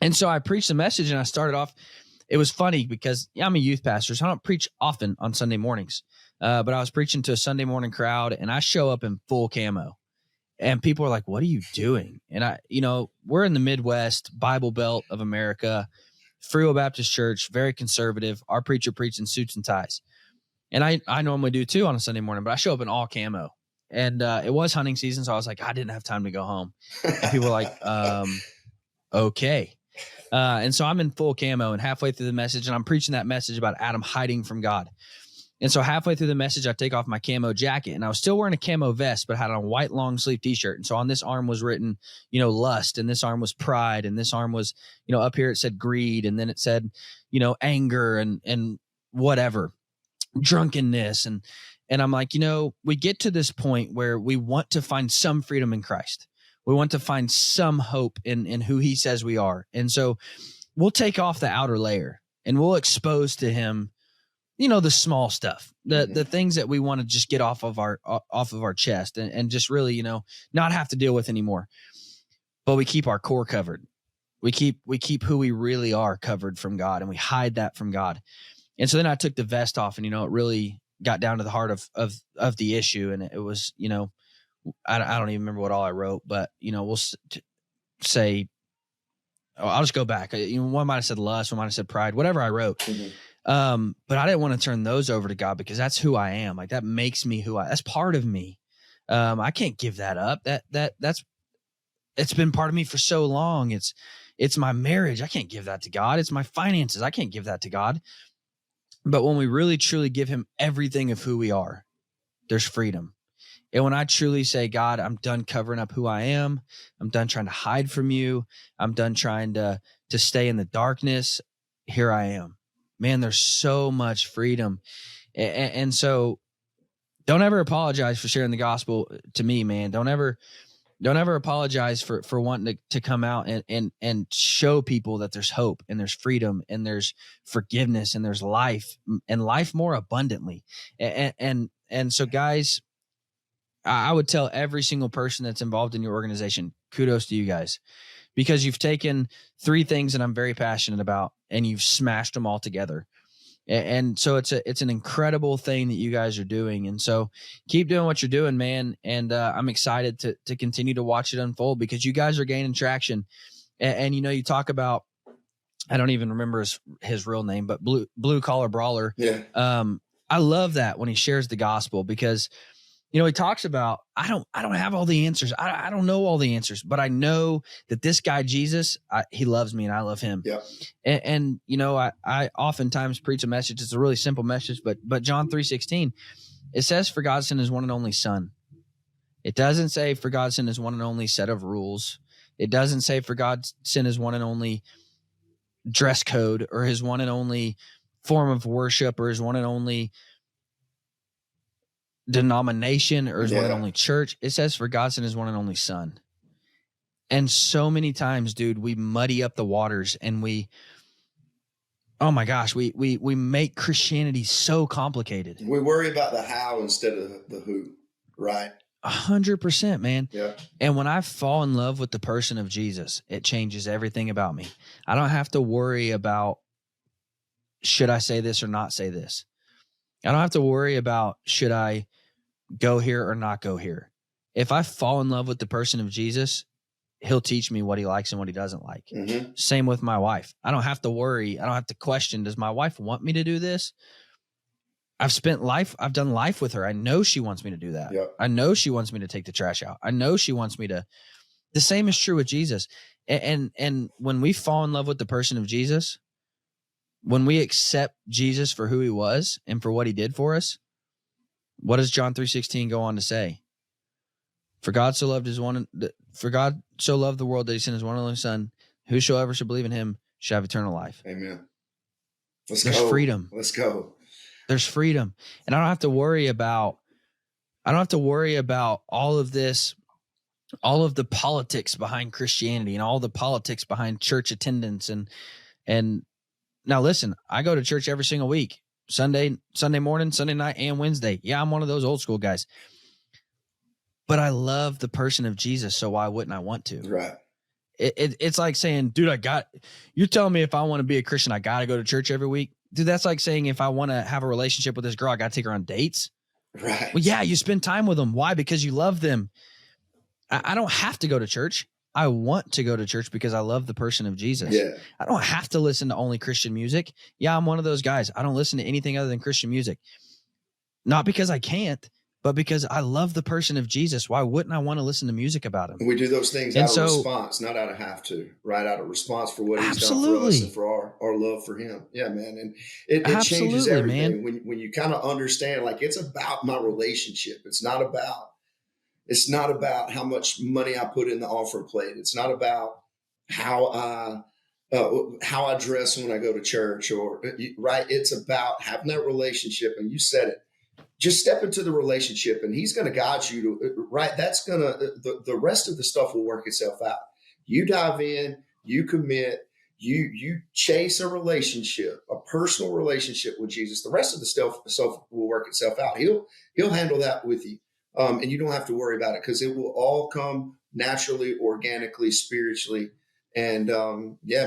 And so I preached a message, and I started off. It was funny because I'm a youth pastor, so I don't preach often on Sunday mornings. But I was preaching to a Sunday morning crowd, and I show up in full camo, and people are like, what are you doing? And we're in the Midwest Bible Belt of America, Free Will Baptist Church, very conservative. Our preacher preaches in suits and ties. And I normally do too on a Sunday morning, but I show up in all camo. And it was hunting season, so I was like, I didn't have time to go home. And people were like, okay. And so I'm in full camo, and halfway through the message, and I'm preaching that message about Adam hiding from God. And so halfway through the message, I take off my camo jacket, and I was still wearing a camo vest, but had on a white long sleeve t-shirt. And so on this arm was written, lust, and this arm was pride, and this arm was, up here it said greed, and then it said, anger and whatever, drunkenness. And I'm like, we get to this point where we want to find some freedom in Christ. We want to find some hope in who he says we are. And so we'll take off the outer layer, and we'll expose to him, the small stuff, the things that we want to just get off of our chest and just really, not have to deal with anymore. But we keep our core covered. We keep who we really are covered from God, and we hide that from God. And so then I took the vest off, and, it really got down to the heart of the issue. And it was, I don't even remember what all I wrote, but, we'll say, I'll just go back. One might have said lust, one might have said pride, whatever I wrote. Mm-hmm. But I didn't want to turn those over to God, because that's who I am. Like, that makes me that's part of me. I can't give that up. It's been part of me for so long. It's my marriage. I can't give that to God. It's my finances. I can't give that to God. But when we really, truly give him everything of who we are, there's freedom. And when I truly say, God, I'm done covering up who I am. I'm done trying to hide from you. I'm done trying to stay in the darkness. Here I am. Man, there's so much freedom. And so don't ever apologize for sharing the gospel to me, man. Don't ever apologize for wanting to come out and show people that there's hope and there's freedom and there's forgiveness and there's life and life more abundantly. And so, guys, I would tell every single person that's involved in your organization, kudos to you guys, because you've taken three things that I'm very passionate about and you've smashed them all together. And so it's an incredible thing that you guys are doing. And so keep doing what you're doing, man. And I'm excited to continue to watch it unfold because you guys are gaining traction. And you talk about, I don't even remember his real name, but blue collar brawler. Yeah. I love that when he shares the gospel because he talks about, I don't have all the answers. I don't know all the answers, but I know that this guy, Jesus, he loves me and I love him. Yeah. And I oftentimes preach a message. It's a really simple message, but John 3:16, it says, for God sent his one and only son. It doesn't say for God sent his one and only set of rules. It doesn't say for God sent his one and only dress code or his one and only form of worship or his one and only denomination or his one and only church. It says for God sent his one and only son. And so many times, dude, we muddy up the waters and we make Christianity so complicated. We worry about the how instead of the who, right? 100%, man. Yeah. And when I fall in love with the person of Jesus, it changes everything about me. I don't have to worry about, should I say this or not say this? I don't have to worry about, should I go here or not go here? If I fall in love with the person of Jesus, he'll teach me what he likes and what he doesn't like. Mm-hmm. Same with my wife. I don't have to worry. I don't have to question, does my wife want me to do this? I've done life with her. I know she wants me to do that. Yep. I know she wants me to take the trash out. I know she wants me to. The same is true with Jesus. And when we fall in love with the person of Jesus, when we accept Jesus for who he was and for what he did for us, what does John 3:16 go on to say? For God so loved the world that he sent his one and only son, whosoever shall believe in him shall have eternal life. Amen. There's freedom. Let's go. There's freedom. And I don't have to worry about all of this, all of the politics behind Christianity and all the politics behind church attendance. And now listen, I go to church every single week, Sunday morning, Sunday night, and Wednesday. Yeah, I'm one of those old school guys. But I love the person of Jesus, so why wouldn't I want to? Right. It's like saying, dude, you're telling me if I want to be a Christian, I got to go to church every week? Dude, that's like saying if I want to have a relationship with this girl, I got to take her on dates. Right. Well, yeah, you spend time with them. Why? Because you love them. I don't have to go to church. I want to go to church because I love the person of Jesus. Yeah. I don't have to listen to only Christian music. Yeah, I'm one of those guys. I don't listen to anything other than Christian music. Not because I can't, but because I love the person of Jesus. Why wouldn't I want to listen to music about him? We do those things out of response, not out of have to, right? Out of response for what he's done for us and for our love for him. Yeah, man. And it changes everything. Man. When you kind of understand, like, it's about my relationship. It's not about how much money I put in the offering plate. It's not about how I dress when I go to church, or right. It's about having that relationship. And you said it. Just step into the relationship and he's going to guide you to, right? That's going to, the rest of the stuff will work itself out. You dive in, you commit, you chase a relationship, a personal relationship with Jesus. The rest of the stuff will work itself out. He'll handle that with you. And you don't have to worry about it because it will all come naturally, organically, spiritually. And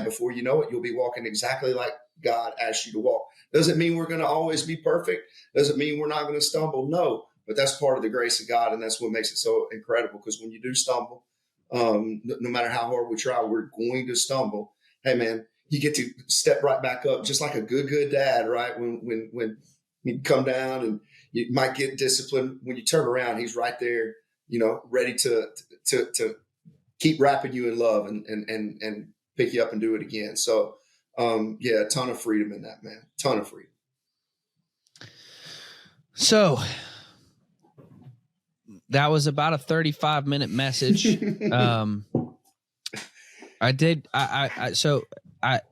before you know it, you'll be walking exactly like God asked you to walk. Doesn't mean we're going to always be perfect. Doesn't mean we're not going to stumble. No, but that's part of the grace of God. And that's what makes it so incredible. Because when you do stumble, no matter how hard we try, we're going to stumble. Hey, man, you get to step right back up, just like a good dad, right? When you come down and you might get disciplined, when you turn around, he's right there, ready to keep wrapping you in love and pick you up and do it again. So, yeah, a ton of freedom in that, man. Ton of freedom. So that was about a 35-minute message. I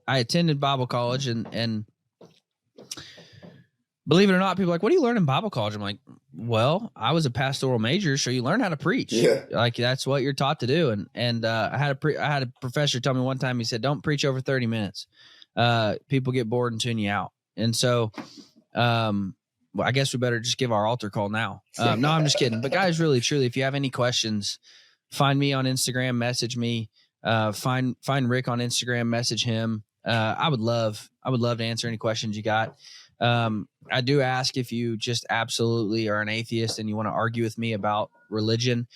attended Bible college and believe it or not, people are like, what do you learn in Bible college? I'm like, well, I was a pastoral major, so you learn how to preach. Yeah. Like that's what you're taught to do. And I had a professor tell me one time, he said, don't preach over 30 minutes. People get bored and tune you out. And so, well, I guess we better just give our altar call now. No, I'm just kidding. But guys, really, truly, if you have any questions, find me on Instagram, message me, find Rick on Instagram, message him. I would love to answer any questions you got. I do ask if you just absolutely are an atheist and you want to argue with me about religion,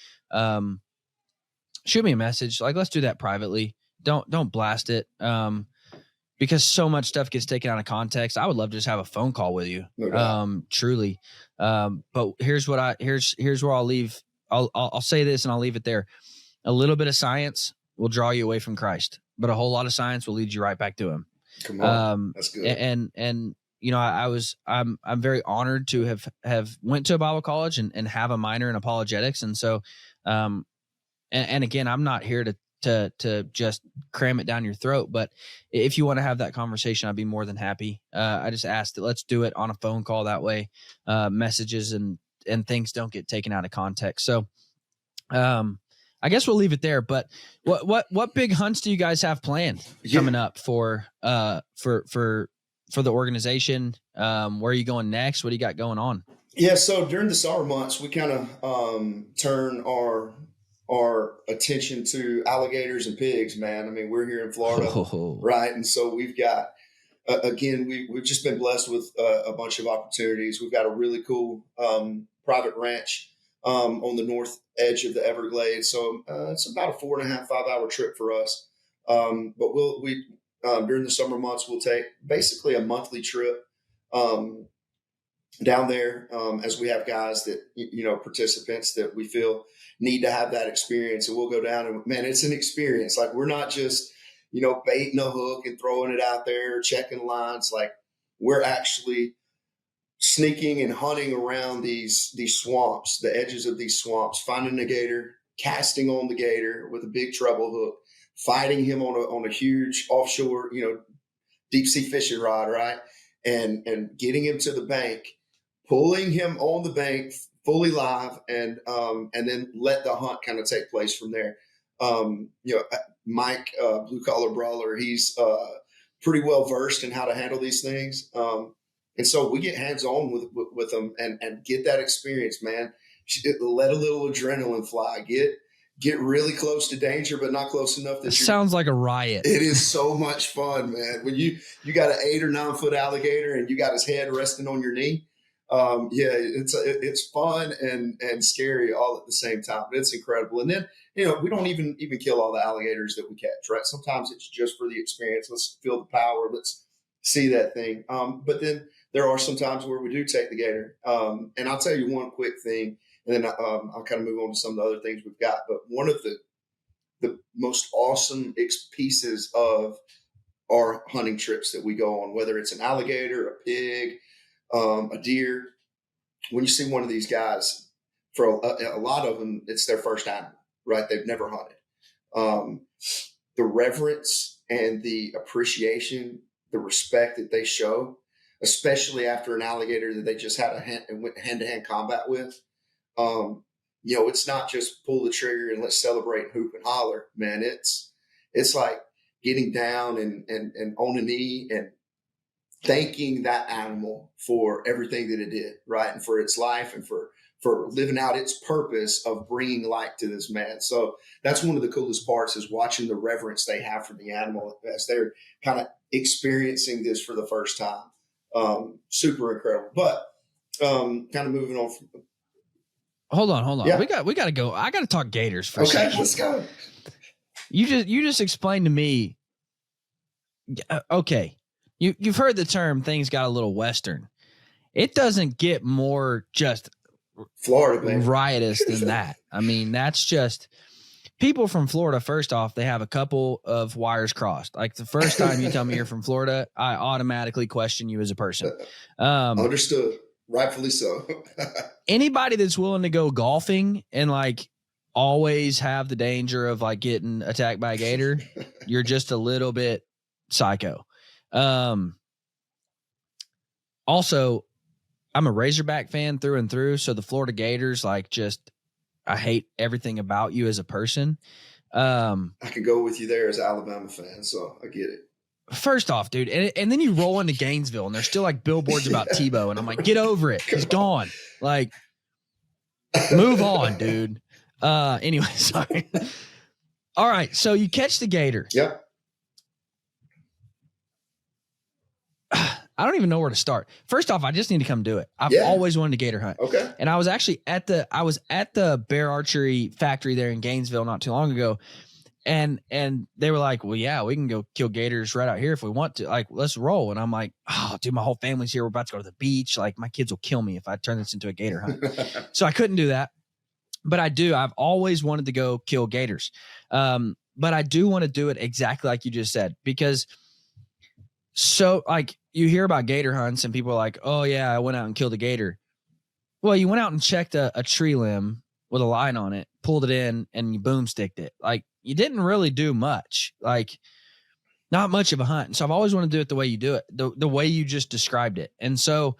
shoot me a message. Like, let's do that privately. Don't blast it. Because so much stuff gets taken out of context. I would love to just have a phone call with you. Okay. Truly. But here's where I'll leave. I'll say this and I'll leave it there. A little bit of science will draw you away from Christ, but a whole lot of science will lead you right back to him. Come on. That's good. And, you know, I'm very honored to have went to a Bible college and have a minor in apologetics. And so, and again, I'm not here to just cram it down your throat, but if you want to have that conversation, I'd be more than happy. I just asked that let's do it on a phone call. That way, messages and things don't get taken out of context. So, I guess we'll leave it there, but what big hunts do you guys have planned coming up for the organization? Where are you going next? What do you got going on? Yeah. So during the summer months, we kind of, turn our attention to alligators and pigs, man. I mean, we're here in Florida, right? And so we've got, again, we've just been blessed with a bunch of opportunities. We've got a really cool private ranch on the north edge of the Everglades. So it's about a 4.5, 5 hour trip for us. But we during the summer months, we'll take basically a monthly trip down there as we have guys that, you know, participants that we feel need to have that experience. And we'll go down and, man, it's an experience. Like, we're not just, you know, baiting a hook and throwing it out there, checking lines. Like, we're actually sneaking and hunting around these swamps, the edges of these swamps, finding a gator, casting on the gator with a big treble hook, fighting him on a huge offshore, you know, deep sea fishing rod, right? And getting him to the bank, pulling him on the bank fully live, and then let the hunt kind of take place from there. You know, Mike, Blue Collar Brawler, he's pretty well versed in how to handle these things. And so we get hands on with them and get that experience, man. Let a little adrenaline fly. Get really close to danger, but not close enough that it sounds like a riot. It is so much fun, man. When you got an 8 or 9 foot alligator and you got his head resting on your knee. Yeah, it's fun and scary all at the same time. But it's incredible. And then, you know, we don't even kill all the alligators that we catch, right? Sometimes it's just for the experience. Let's feel the power. Let's see that thing. But then there are some times where we do take the gator. And I'll tell you one quick thing, and then I'll kind of move on to some of the other things we've got. But one of the most awesome pieces of our hunting trips that we go on, whether it's an alligator, a pig, a deer, when you see one of these guys, for a lot of them, it's their first animal, right? They've never hunted. The reverence and the appreciation, the respect that they show, especially after an alligator that they just had a hand-to-hand combat with. You know, it's not just pull the trigger and let's celebrate and hoop and holler, man. It's like getting down and on a knee and thanking that animal for everything that it did, right? And for its life and for living out its purpose of bringing light to this man. So that's one of the coolest parts, is watching the reverence they have for the animal as they're kind of experiencing this for the first time. Super incredible. But kind of moving on from. Hold on. Yeah. We got to go. I got to talk gators for a second. Okay, let's go. You just explained to me. Okay. You've heard the term things got a little Western. It doesn't get more just Florida, man, riotous than that. I mean, that's just people from Florida, first off, they have a couple of wires crossed. Like the first time you tell me you're from Florida, I automatically question you as a person. Understood. Rightfully so. Anybody that's willing to go golfing and like always have the danger of like getting attacked by a gator, you're just a little bit psycho. Also, I'm a Razorback fan through and through. So the Florida Gators, like, just, I hate everything about you as a person. I could go with you there as an Alabama fan, so I get it. First off, dude, and then you roll into Gainesville and there's still like billboards about Tebow, and I'm like, get over it. He's gone. Like, move on, dude. Anyway, sorry. All right, so you catch the gator. Yep. I don't even know where to start. First off, I just need to come do it. I've always wanted to gator hunt. Okay. And I was actually at the Bear Archery factory there in Gainesville not too long ago. And they were like, well, yeah, we can go kill gators right out here if we want to. Like, let's roll. And I'm like, oh, dude, my whole family's here. We're about to go to the beach. Like, my kids will kill me if I turn this into a gator hunt. So I couldn't do that. But I've always wanted to go kill gators. But I do want to do it exactly like you just said, because so like you hear about gator hunts and people are like, oh yeah, I went out and killed a gator. Well, you went out and checked a tree limb with a line on it, pulled it in, and you boomsticked it. Like, you didn't really do much, like not much of a hunt. And so I've always wanted to do it the way you do it, the way you just described it. And so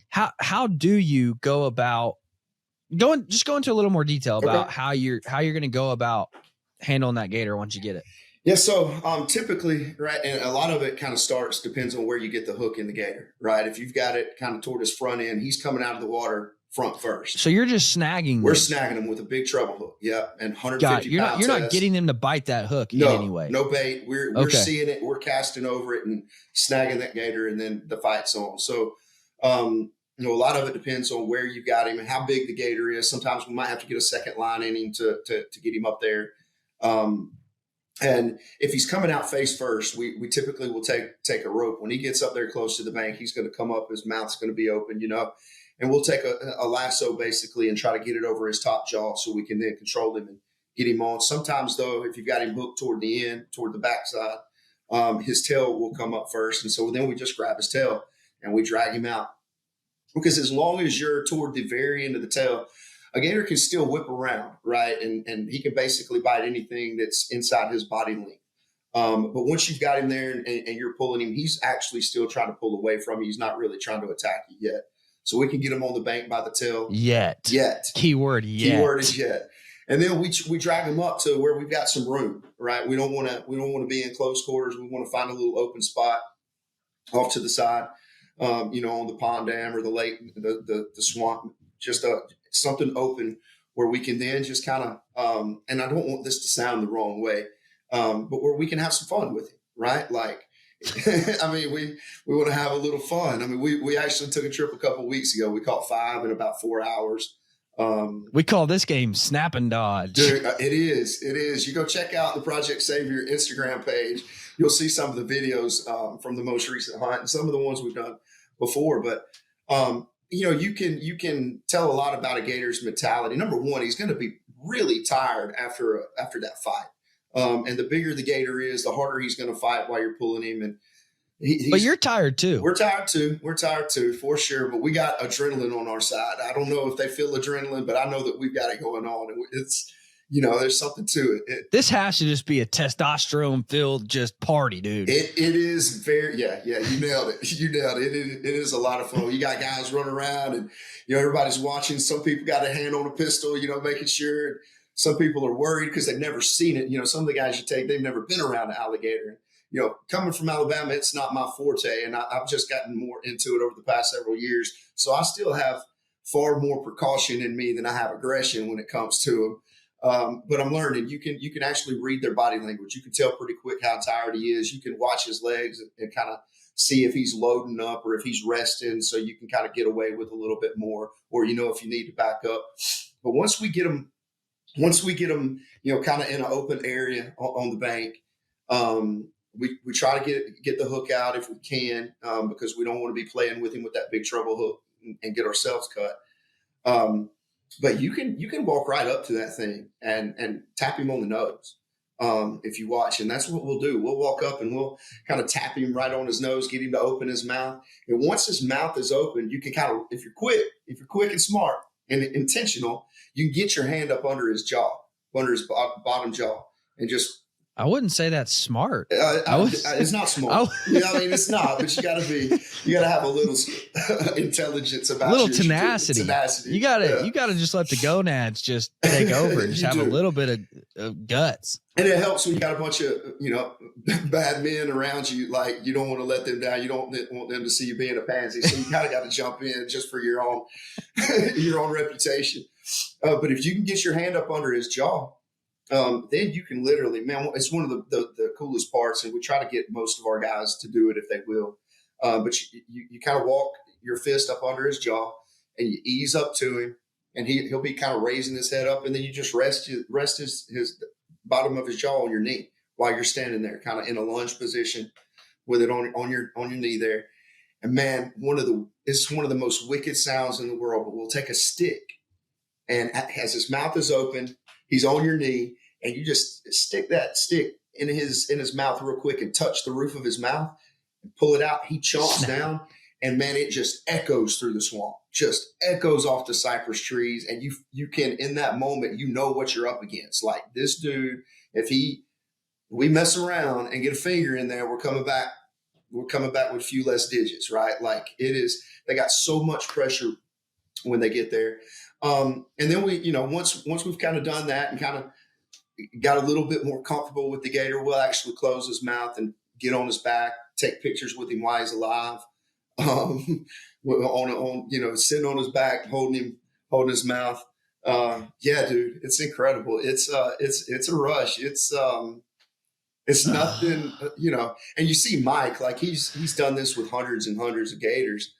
how do you go about go into a little more detail about how you're going to go about handling that gator once you get it? Yeah, so typically, right, and a lot of it kind of depends on where you get the hook in the gator, right? If you've got it kind of toward his front end, he's coming out of the water front first. So you're just snagging We're snagging them with a big treble hook, and 150 pounds. You're not getting them to bite that hook in any way. No bait. We're seeing it, we're casting over it and snagging that gator, and then the fight's on. So, a lot of it depends on where you got him and how big the gator is. Sometimes we might have to get a second line in him to get him up there. And if he's coming out face first, we typically will take a rope. When he gets up there close to the bank, he's going to come up, his mouth's going to be open, and we'll take a lasso basically and try to get it over his top jaw so we can then control him and get him on. Sometimes though, if you've got him hooked toward the end, toward the backside, his tail will come up first. And so then we just grab his tail and we drag him out, because as long as you're toward the very end of the tail, a gator can still whip around, right? And he can basically bite anything that's inside his body length. But once you've got him there and you're pulling him, he's actually still trying to pull away from you. He's not really trying to attack you yet. So we can get him on the bank by the tail. Yet. Keyword yet. Keyword is yet. And then we drag him up to where we've got some room, right? We don't want to be in close quarters. We want to find a little open spot off to the side, on the pond dam or the lake, the swamp, just something open where we can then just kind of, and I don't want this to sound the wrong way, but where we can have some fun with it, right? Like, I mean, we want to have a little fun. I mean, we actually took a trip a couple of weeks ago. We caught 5 in about 4 hours. We call this game snap and dodge. Dude, it is. You go check out the Project Savior Instagram page. You'll see some of the videos from the most recent hunt and some of the ones we've done before. But, you can tell a lot about a gator's mentality. Number one, he's going to be really tired after that fight. And the bigger the gator is, the harder he's going to fight while you're pulling him. And but you're tired too. We're tired too, for sure. But we got adrenaline on our side. I don't know if they feel adrenaline, but I know that we've got it going on. And it's, there's something to it. This has to just be a testosterone-filled just party, dude. It is very, yeah. You nailed it. It is a lot of fun. You got guys running around, and everybody's watching. Some people got a hand on a pistol, making sure. Some people are worried because they've never seen it. Some of the guys they've never been around an alligator. Coming from Alabama, it's not my forte, and I've just gotten more into it over the past several years. So I still have far more precaution in me than I have aggression when it comes to them. But I'm learning. You can actually read their body language. You can tell pretty quick how tired he is. You can watch his legs and kind of see if he's loading up or if he's resting, so you can kind of get away with a little bit more, or if you need to back up. But once we get them, kind of in an open area on the bank, we try to get the hook out if we can, because we don't want to be playing with him with that big treble hook and get ourselves cut. But you can walk right up to that thing and tap him on the nose. If you watch, and that's what we'll do. We'll walk up and we'll kind of tap him right on his nose, get him to open his mouth. And once his mouth is open, you can kind of, if you're quick and smart and intentional, you can get your hand up under his jaw, under his bottom jaw, and just. I wouldn't say that's smart. It's not smart. It's not. But you got to have a little intelligence about a little tenacity. You gotta just let the gonads just take over and just have a little bit of guts. And it helps when you got a bunch of bad men around you. Like, you don't want to let them down. You don't want them to see you being a pansy. So you kind of got to jump in just for your own reputation. But if you can get your hand up under his jaw. Then you can literally, man, it's one of the coolest parts, and we try to get most of our guys to do it if they will. But you kind of walk your fist up under his jaw, and you ease up to him, and he'll be kind of raising his head up, and then you just rest his bottom of his jaw on your knee while you're standing there, kind of in a lunge position with it on your knee there. And man, it's one of the most wicked sounds in the world. But we'll take a stick, and as his mouth is open, he's on your knee, and you just stick that stick in his mouth real quick and touch the roof of his mouth and pull it out. He chomps down, and man, it just echoes through the swamp, just echoes off the cypress trees. And you can, in that moment, what you're up against. Like, this dude, if we mess around and get a finger in there, we're coming back with a few less digits, right? Like, they got so much pressure when they get there. And then we, once we've kind of done that and kind of got a little bit more comfortable with the gator, we'll actually close his mouth and get on his back, take pictures with him while he's alive. Sitting on his back, holding his mouth. Yeah, dude, it's incredible. It's a rush. It's nothing, and you see Mike, like he's done this with hundreds and hundreds of gators.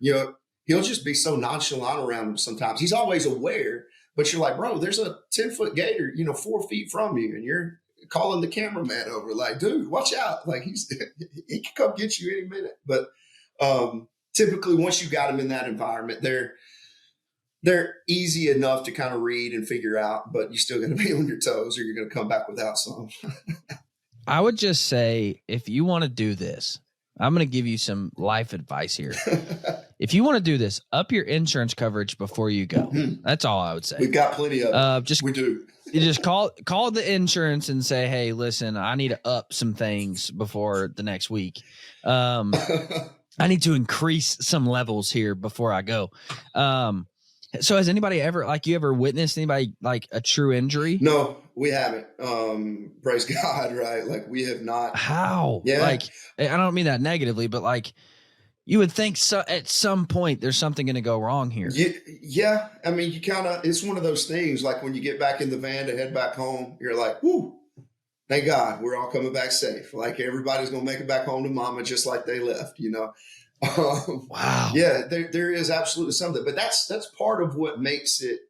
He'll just be so nonchalant around him sometimes. He's always aware, but you're like, bro, there's a 10-foot gator, 4 feet from you, and you're calling the cameraman over, like, dude, watch out. Like, he can come get you any minute. But typically, once you got him in that environment, they're easy enough to kind of read and figure out, but you still got to be on your toes, or you're going to come back without some. I would just say, if you want to do this, I'm going to give you some life advice here. If you want to do this, up your insurance coverage before you go. That's all I would say. We've got plenty of we do. You just call the insurance and say, hey, listen, I need to up some things before the next week. I need to increase some levels here before I go. So has anybody ever, you ever witnessed anybody like a true injury? No, we haven't. Praise God, right? Like, we have not. How? Yeah. I don't mean that negatively, but you would think at some point there's something going to go wrong here. Yeah. I mean, it's one of those things, like when you get back in the van to head back home, you're like, whoo, thank God we're all coming back safe. Like, everybody's going to make it back home to mama just like they left, Wow. Yeah, there is absolutely something, but that's part of what makes it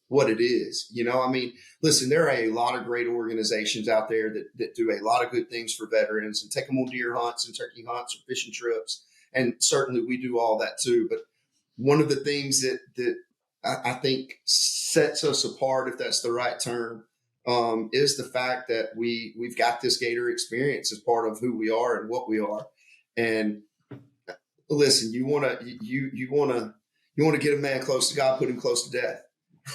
what it is. I mean, listen, there are a lot of great organizations out there that do a lot of good things for veterans and take them on deer hunts and turkey hunts or fishing trips. And certainly we do all that too. But one of the things that I think sets us apart, if that's the right term, is the fact that we've got this gator experience as part of who we are and what we are. And listen, you want to get a man close to God, put him close to death,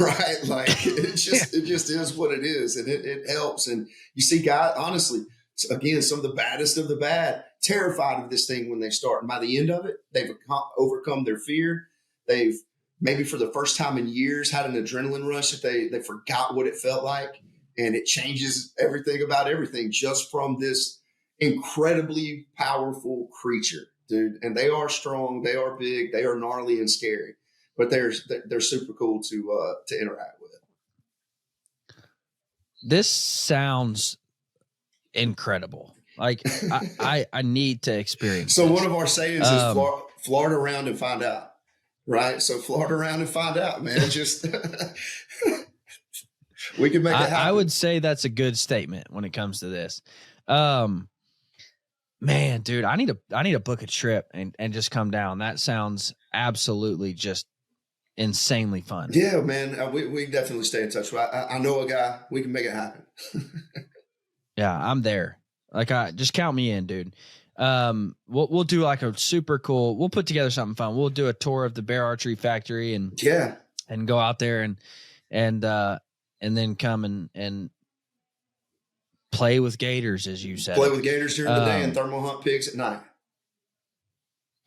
right? Like, it just is what it is, and it helps. And you see guys, honestly, again, some of the baddest of the bad, terrified of this thing when they start, and by the end of it, they've overcome their fear. They've maybe for the first time in years had an adrenaline rush that they forgot what it felt like, and it changes everything about everything just from this incredibly powerful creature. Dude, and they are strong, they are big, they are gnarly and scary, but they're super cool to interact with. This sounds incredible. Like, I need to experience. So this. One of our sayings is Florida around and find out, right? So Florida around and find out, man. Just we can make it happen. I would say that's a good statement when it comes to this. Man, dude, I need to book a trip and just come down. That sounds absolutely just insanely fun. Yeah, man. We definitely stay in touch. I know a guy. We can make it happen. Yeah, I'm there. Like, just count me in, dude. We'll do like a super cool. We'll put together something fun. We'll do a tour of the Bear Archery Factory and go out there and then come and play with gators, as you said. Play with gators during the day and thermal hunt pigs at night.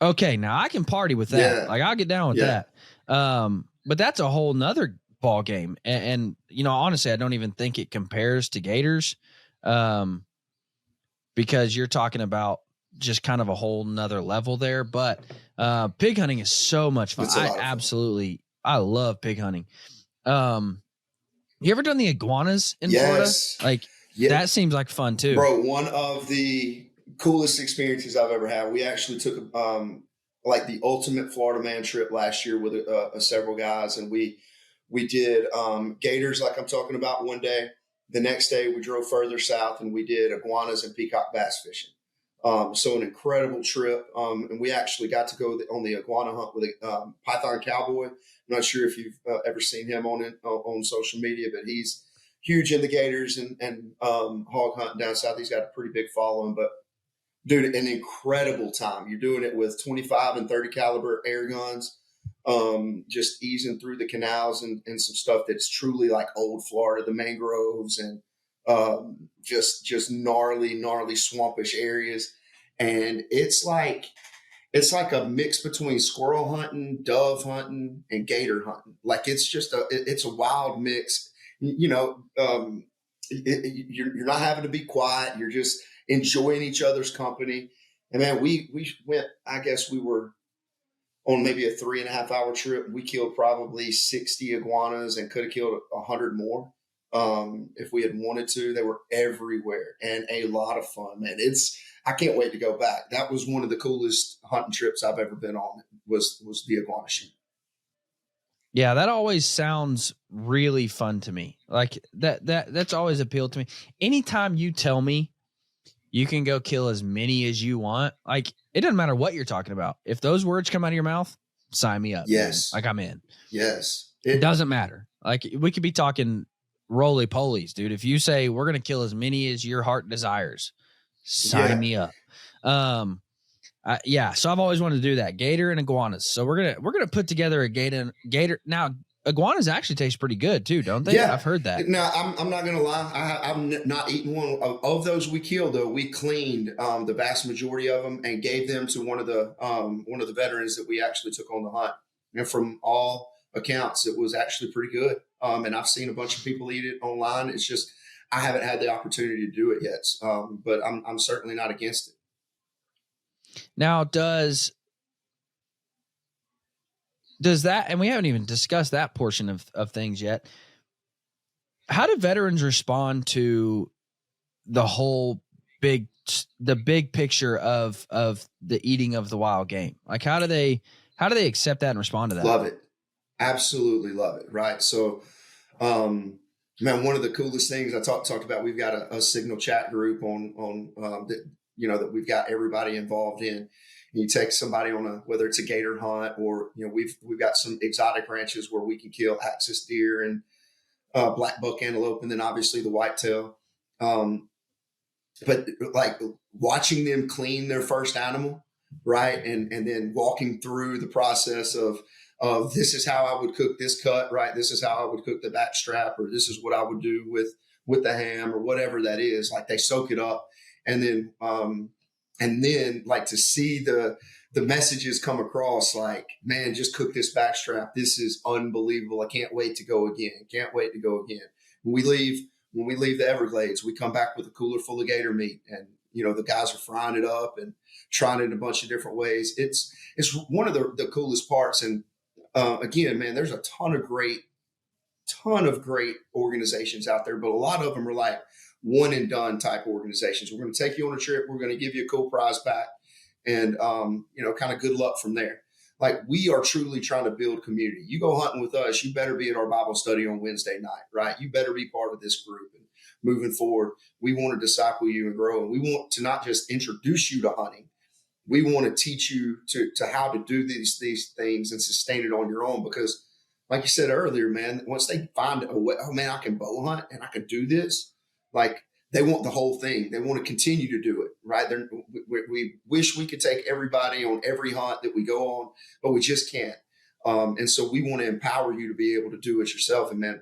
Okay, now I can party with that. Yeah. Like, I'll get down with that. But that's a whole nother ball game. And you know, honestly, I don't even think it compares to gators, because you're talking about just kind of a whole nother level there. But pig hunting is so much fun. I love pig hunting. You ever done the iguanas in Florida? Like, that seems like fun too. Bro, one of the coolest experiences I've ever had. We actually took like the ultimate Florida man trip last year with several guys, and we did gators like I'm talking about one day. The next day we drove further south and we did iguanas and peacock bass fishing. So an incredible trip. And we actually got to go on the iguana hunt with a Python Cowboy. I'm not sure if you've ever seen him on social media, but he's huge in the gators and hog hunting down south. He's got a pretty big following, but dude, an incredible time. You're doing it with 25 and 30 caliber air guns, just easing through the canals and some stuff that's truly like old Florida, the mangroves and just gnarly swampish areas. And it's like a mix between squirrel hunting, dove hunting, and gator hunting. Like, it's a wild mix. You know, you're not having to be quiet. You're just enjoying each other's company. And man, we went, I guess we were on maybe a 3.5 hour trip. We killed probably 60 iguanas and could have killed 100 more. If we had wanted to. They were everywhere and a lot of fun, man. I can't wait to go back. That was one of the coolest hunting trips I've ever been on, was the iguana shoot. Yeah, that always sounds really fun to me. Like that's always appealed to me. Anytime you tell me you can go kill as many as you want, like, it doesn't matter what you're talking about. If those words come out of your mouth, sign me up. Yes. Man. Like, I'm in. Yes. It doesn't matter. Like, we could be talking roly polies, dude. If you say we're going to kill as many as your heart desires, sign me up. So I've always wanted to do that. Gator and iguanas. So we're going to put together a gator. Now, iguanas actually taste pretty good too, don't they? Yeah. I've heard that. Now, I'm not going to lie. I've not eaten one of those we killed, though. We cleaned the vast majority of them and gave them to one of the veterans that we actually took on the hunt. And from all accounts, it was actually pretty good. And I've seen a bunch of people eat it online. It's just, I haven't had the opportunity to do it yet. But I'm certainly not against it. Now, does that, and we haven't even discussed that portion of things yet. How do veterans respond to the whole big picture of the eating of the wild game? Like, how do they accept that and respond to that? Love it. Absolutely love it. Right. So, man, one of the coolest things I talked about, we've got a signal chat group on that we've got everybody involved in. And you take somebody on whether it's a gator hunt or, we've got some exotic ranches where we can kill axis deer and black buck antelope, and then obviously the whitetail. But like watching them clean their first animal, right, and then walking through the process of this is how I would cook this cut, right? This is how I would cook the back strap, or this is what I would do with the ham, or whatever that is. Like, they soak it up, and then like to see the messages come across, like, man, just cook this back strap. This is unbelievable. I can't wait to go again. Can't wait to go again. When we leave the Everglades, we come back with a cooler full of gator meat, and the guys are frying it up and trying it in a bunch of different ways. It's one of the coolest parts. And again, man, there's a ton of great organizations out there, but a lot of them are like one and done type organizations. We're going to take you on a trip. We're going to give you a cool prize pack, and kind of good luck from there. Like, we are truly trying to build community. You go hunting with us, you better be at our Bible study on Wednesday night, right? You better be part of this group. And moving forward, we want to disciple you and grow. And we want to not just introduce you to hunting. We want to teach you to how to do these things and sustain it on your own, because like you said earlier, man, once they find a way, oh man, I can bow hunt and I can do this. Like they want the whole thing. They want to continue to do it. Right. We wish we could take everybody on every hunt that we go on, but we just can't. And so we want to empower you to be able to do it yourself. And man,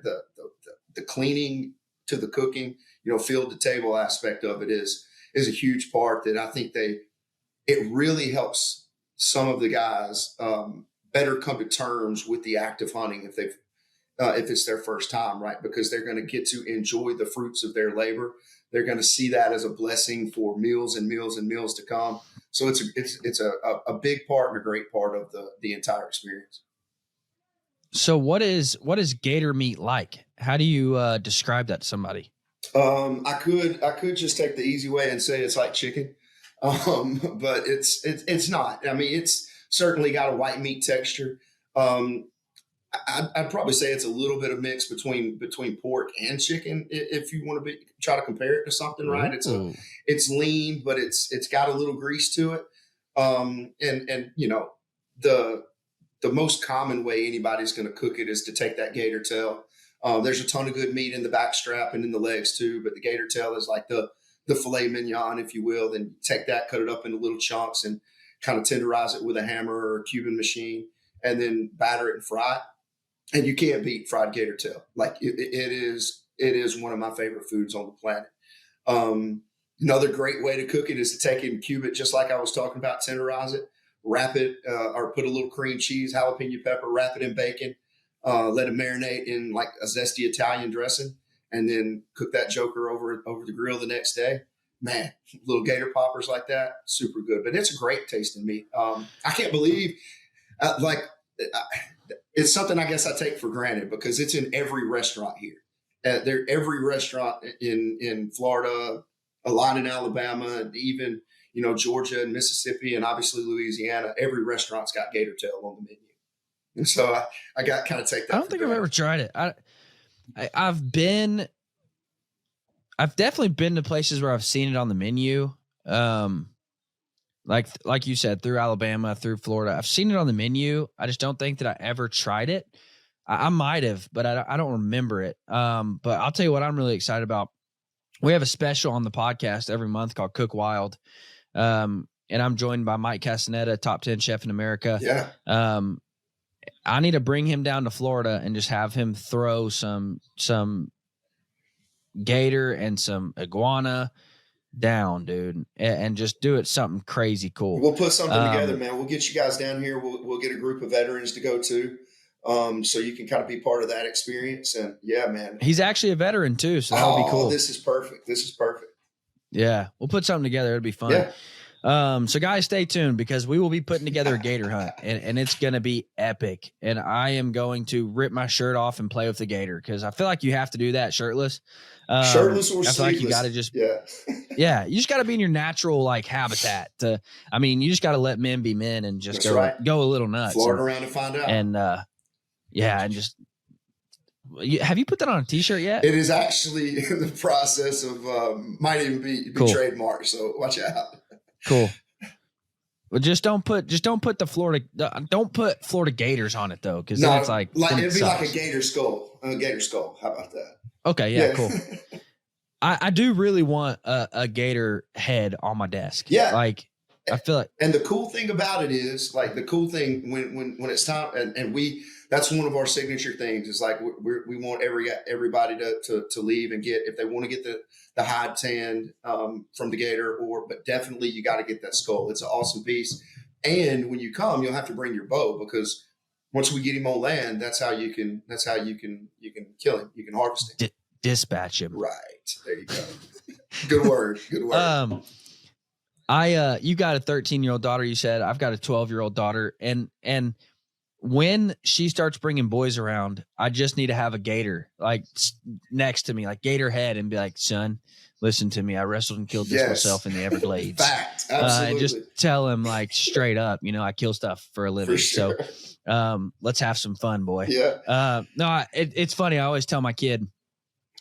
the cleaning to the cooking, field to table aspect of it is a huge part that I think it really helps some of the guys better come to terms with the act of hunting if it's their first time, right? Because they're going to get to enjoy the fruits of their labor. They're going to see that as a blessing for meals and meals and meals to come. So it's a big part and a great part of the entire experience. So what is gator meat like? How do you describe that to somebody? I could just take the easy way and say it's like chicken. But it's not. I mean, it's certainly got a white meat texture. I'd probably say it's a little bit of mix between pork and chicken. If you want to try to compare it to something, right? It's lean, but it's got a little grease to it. And the most common way anybody's going to cook it is to take that gator tail. There's a ton of good meat in the back strap and in the legs too, but the gator tail is like the filet mignon, if you will. Then take that, cut it up into little chunks and kind of tenderize it with a hammer or a Cuban machine and then batter it and fry it. And you can't beat fried gator tail. Like it is one of my favorite foods on the planet. Another great way to cook it is to take it and cube it, just like I was talking about, tenderize it, wrap it, or put a little cream cheese, jalapeno pepper, wrap it in bacon, let it marinate in like a zesty Italian dressing, and then cook that joker over the grill the next day. Man, little gator poppers like that, super good. But it's a great tasting meat. I can't believe, it's something I guess I take for granted because it's in every restaurant here. Every restaurant in Florida, a lot in Alabama, and even Georgia and Mississippi, and obviously Louisiana. Every restaurant's got gator tail on the menu, and so I got kind of take that. I don't think I've ever tried it. I've definitely been to places where I've seen it on the menu. Like you said, through Alabama, through Florida, I've seen it on the menu. I just don't think that I ever tried it. I might have, but I don't remember it. But I'll tell you what I'm really excited about. We have a special on the podcast every month called Cook Wild. And I'm joined by Mike Castaneda, top 10 chef in America. Yeah. I need to bring him down to Florida and just have him throw some gator and some iguana down, dude, and just do it something crazy cool. We'll put something together, man. We'll get you guys down here. We'll get a group of veterans to go to, so you can kind of be part of that experience. And yeah, man, he's actually a veteran too, so that'll be cool. This is perfect. Yeah, we'll put something together. It'll be fun. Yeah. So guys, stay tuned because we will be putting together a gator hunt and it's going to be epic. And I am going to rip my shirt off and play with the gator because I feel like you have to do that shirtless. Shirtless or I feel sleeveless. like you got to just, yeah, you just got to be in your natural like habitat. You just got to let men be men and just go a little nuts. Float around and find out. And and just, have you put that on a t-shirt yet? It is actually in the process of, might even be cool. trademarked. So watch out. Cool. Well, don't put Florida Gators on it though, because then it's like it'd be like a gator skull. How about that? Okay, yeah. Cool. I do really want a gator head on my desk. Yeah, like I feel like. And the cool thing about it is, like, the cool thing when it's time, and that's one of our signature things is like we want everybody to leave and get, if they want to get the hide tanned from the gator, but definitely you got to get that skull. It's an awesome piece. And when you come, you'll have to bring your bow, because once we get him on land, that's how you can kill him. You can harvest him. Dispatch him. Right. There you go. Good word. You got a 13-year-old daughter, you said. I've got a 12-year-old daughter, and when she starts bringing boys around, I just need to have a gator like next to me, like gator head, and be like, son, listen to me. I wrestled and killed this myself in the Everglades. Fact. Absolutely. And just tell him like straight up, I kill stuff for a living. For sure. So let's have some fun, boy. Yeah. It's funny. I always tell my kid,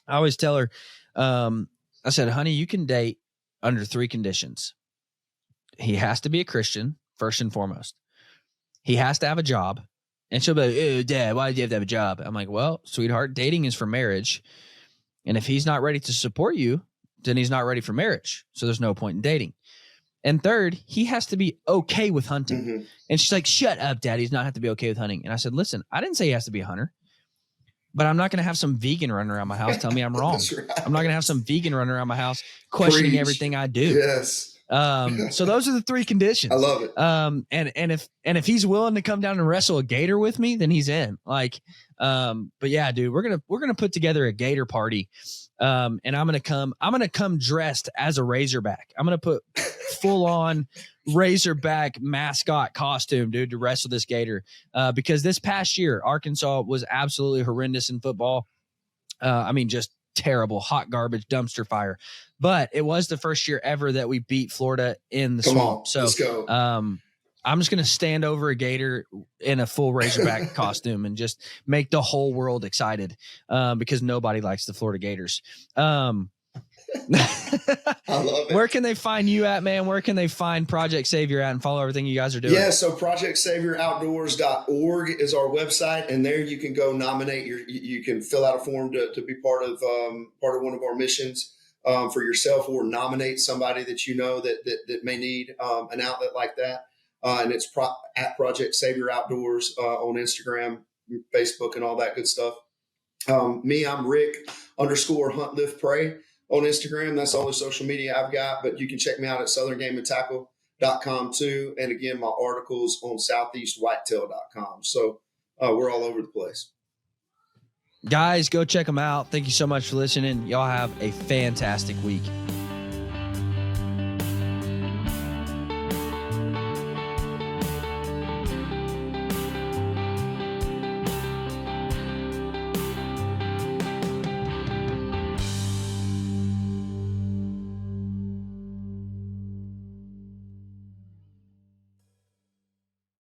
her, I said, honey, you can date under 3 conditions. He has to be a Christian, first and foremost. He has to have a job, And she'll be like, "Ew, Dad, why do you have to have a job?" I'm like, "Well, sweetheart, dating is for marriage. And if he's not ready to support you, then he's not ready for marriage. So there's no point in dating." And third, he has to be okay with hunting. Mm-hmm. And she's like, "Shut up, Dad. He's not have to be okay with hunting." And I said, "Listen, I didn't say he has to be a hunter, but I'm not going to have some vegan running around my house telling me I'm wrong. That's right. I'm not going to have some vegan running around my house questioning Preach. everything I do." Yes. So those are the three conditions. I love it. And if he's willing to come down and wrestle a gator with me, then he's in. Like, but yeah, dude, we're gonna put together a gator party. And I'm gonna come dressed as a razorback. I'm gonna put full on razorback mascot costume, dude, to wrestle this gator. Because this past year, Arkansas was absolutely horrendous in football. I mean, just terrible, hot garbage, dumpster fire. But it was the first year ever that we beat Florida in the swamp. So let's go. I'm just going to stand over a gator in a full razorback costume and just make the whole world excited because nobody likes the Florida Gators. I love it. Where can they find you at, man? Where can they find Project Savior at and follow everything you guys are doing? Yeah, so projectsavioroutdoors.org is our website, and there you can go nominate you can fill out a form to be part of one of our missions for yourself, or nominate somebody that you know that may need an outlet like that. And it's at Project Savior Outdoors on Instagram, Facebook, and all that good stuff. Me, I'm Rick_Hunt Lift Pray on Instagram. That's all the social media I've got, but you can check me out at southerngameandtackle.com too. And again, my articles on southeastwhitetail.com. So we're all over the place. Guys, go check them out. Thank you so much for listening. Y'all have a fantastic week.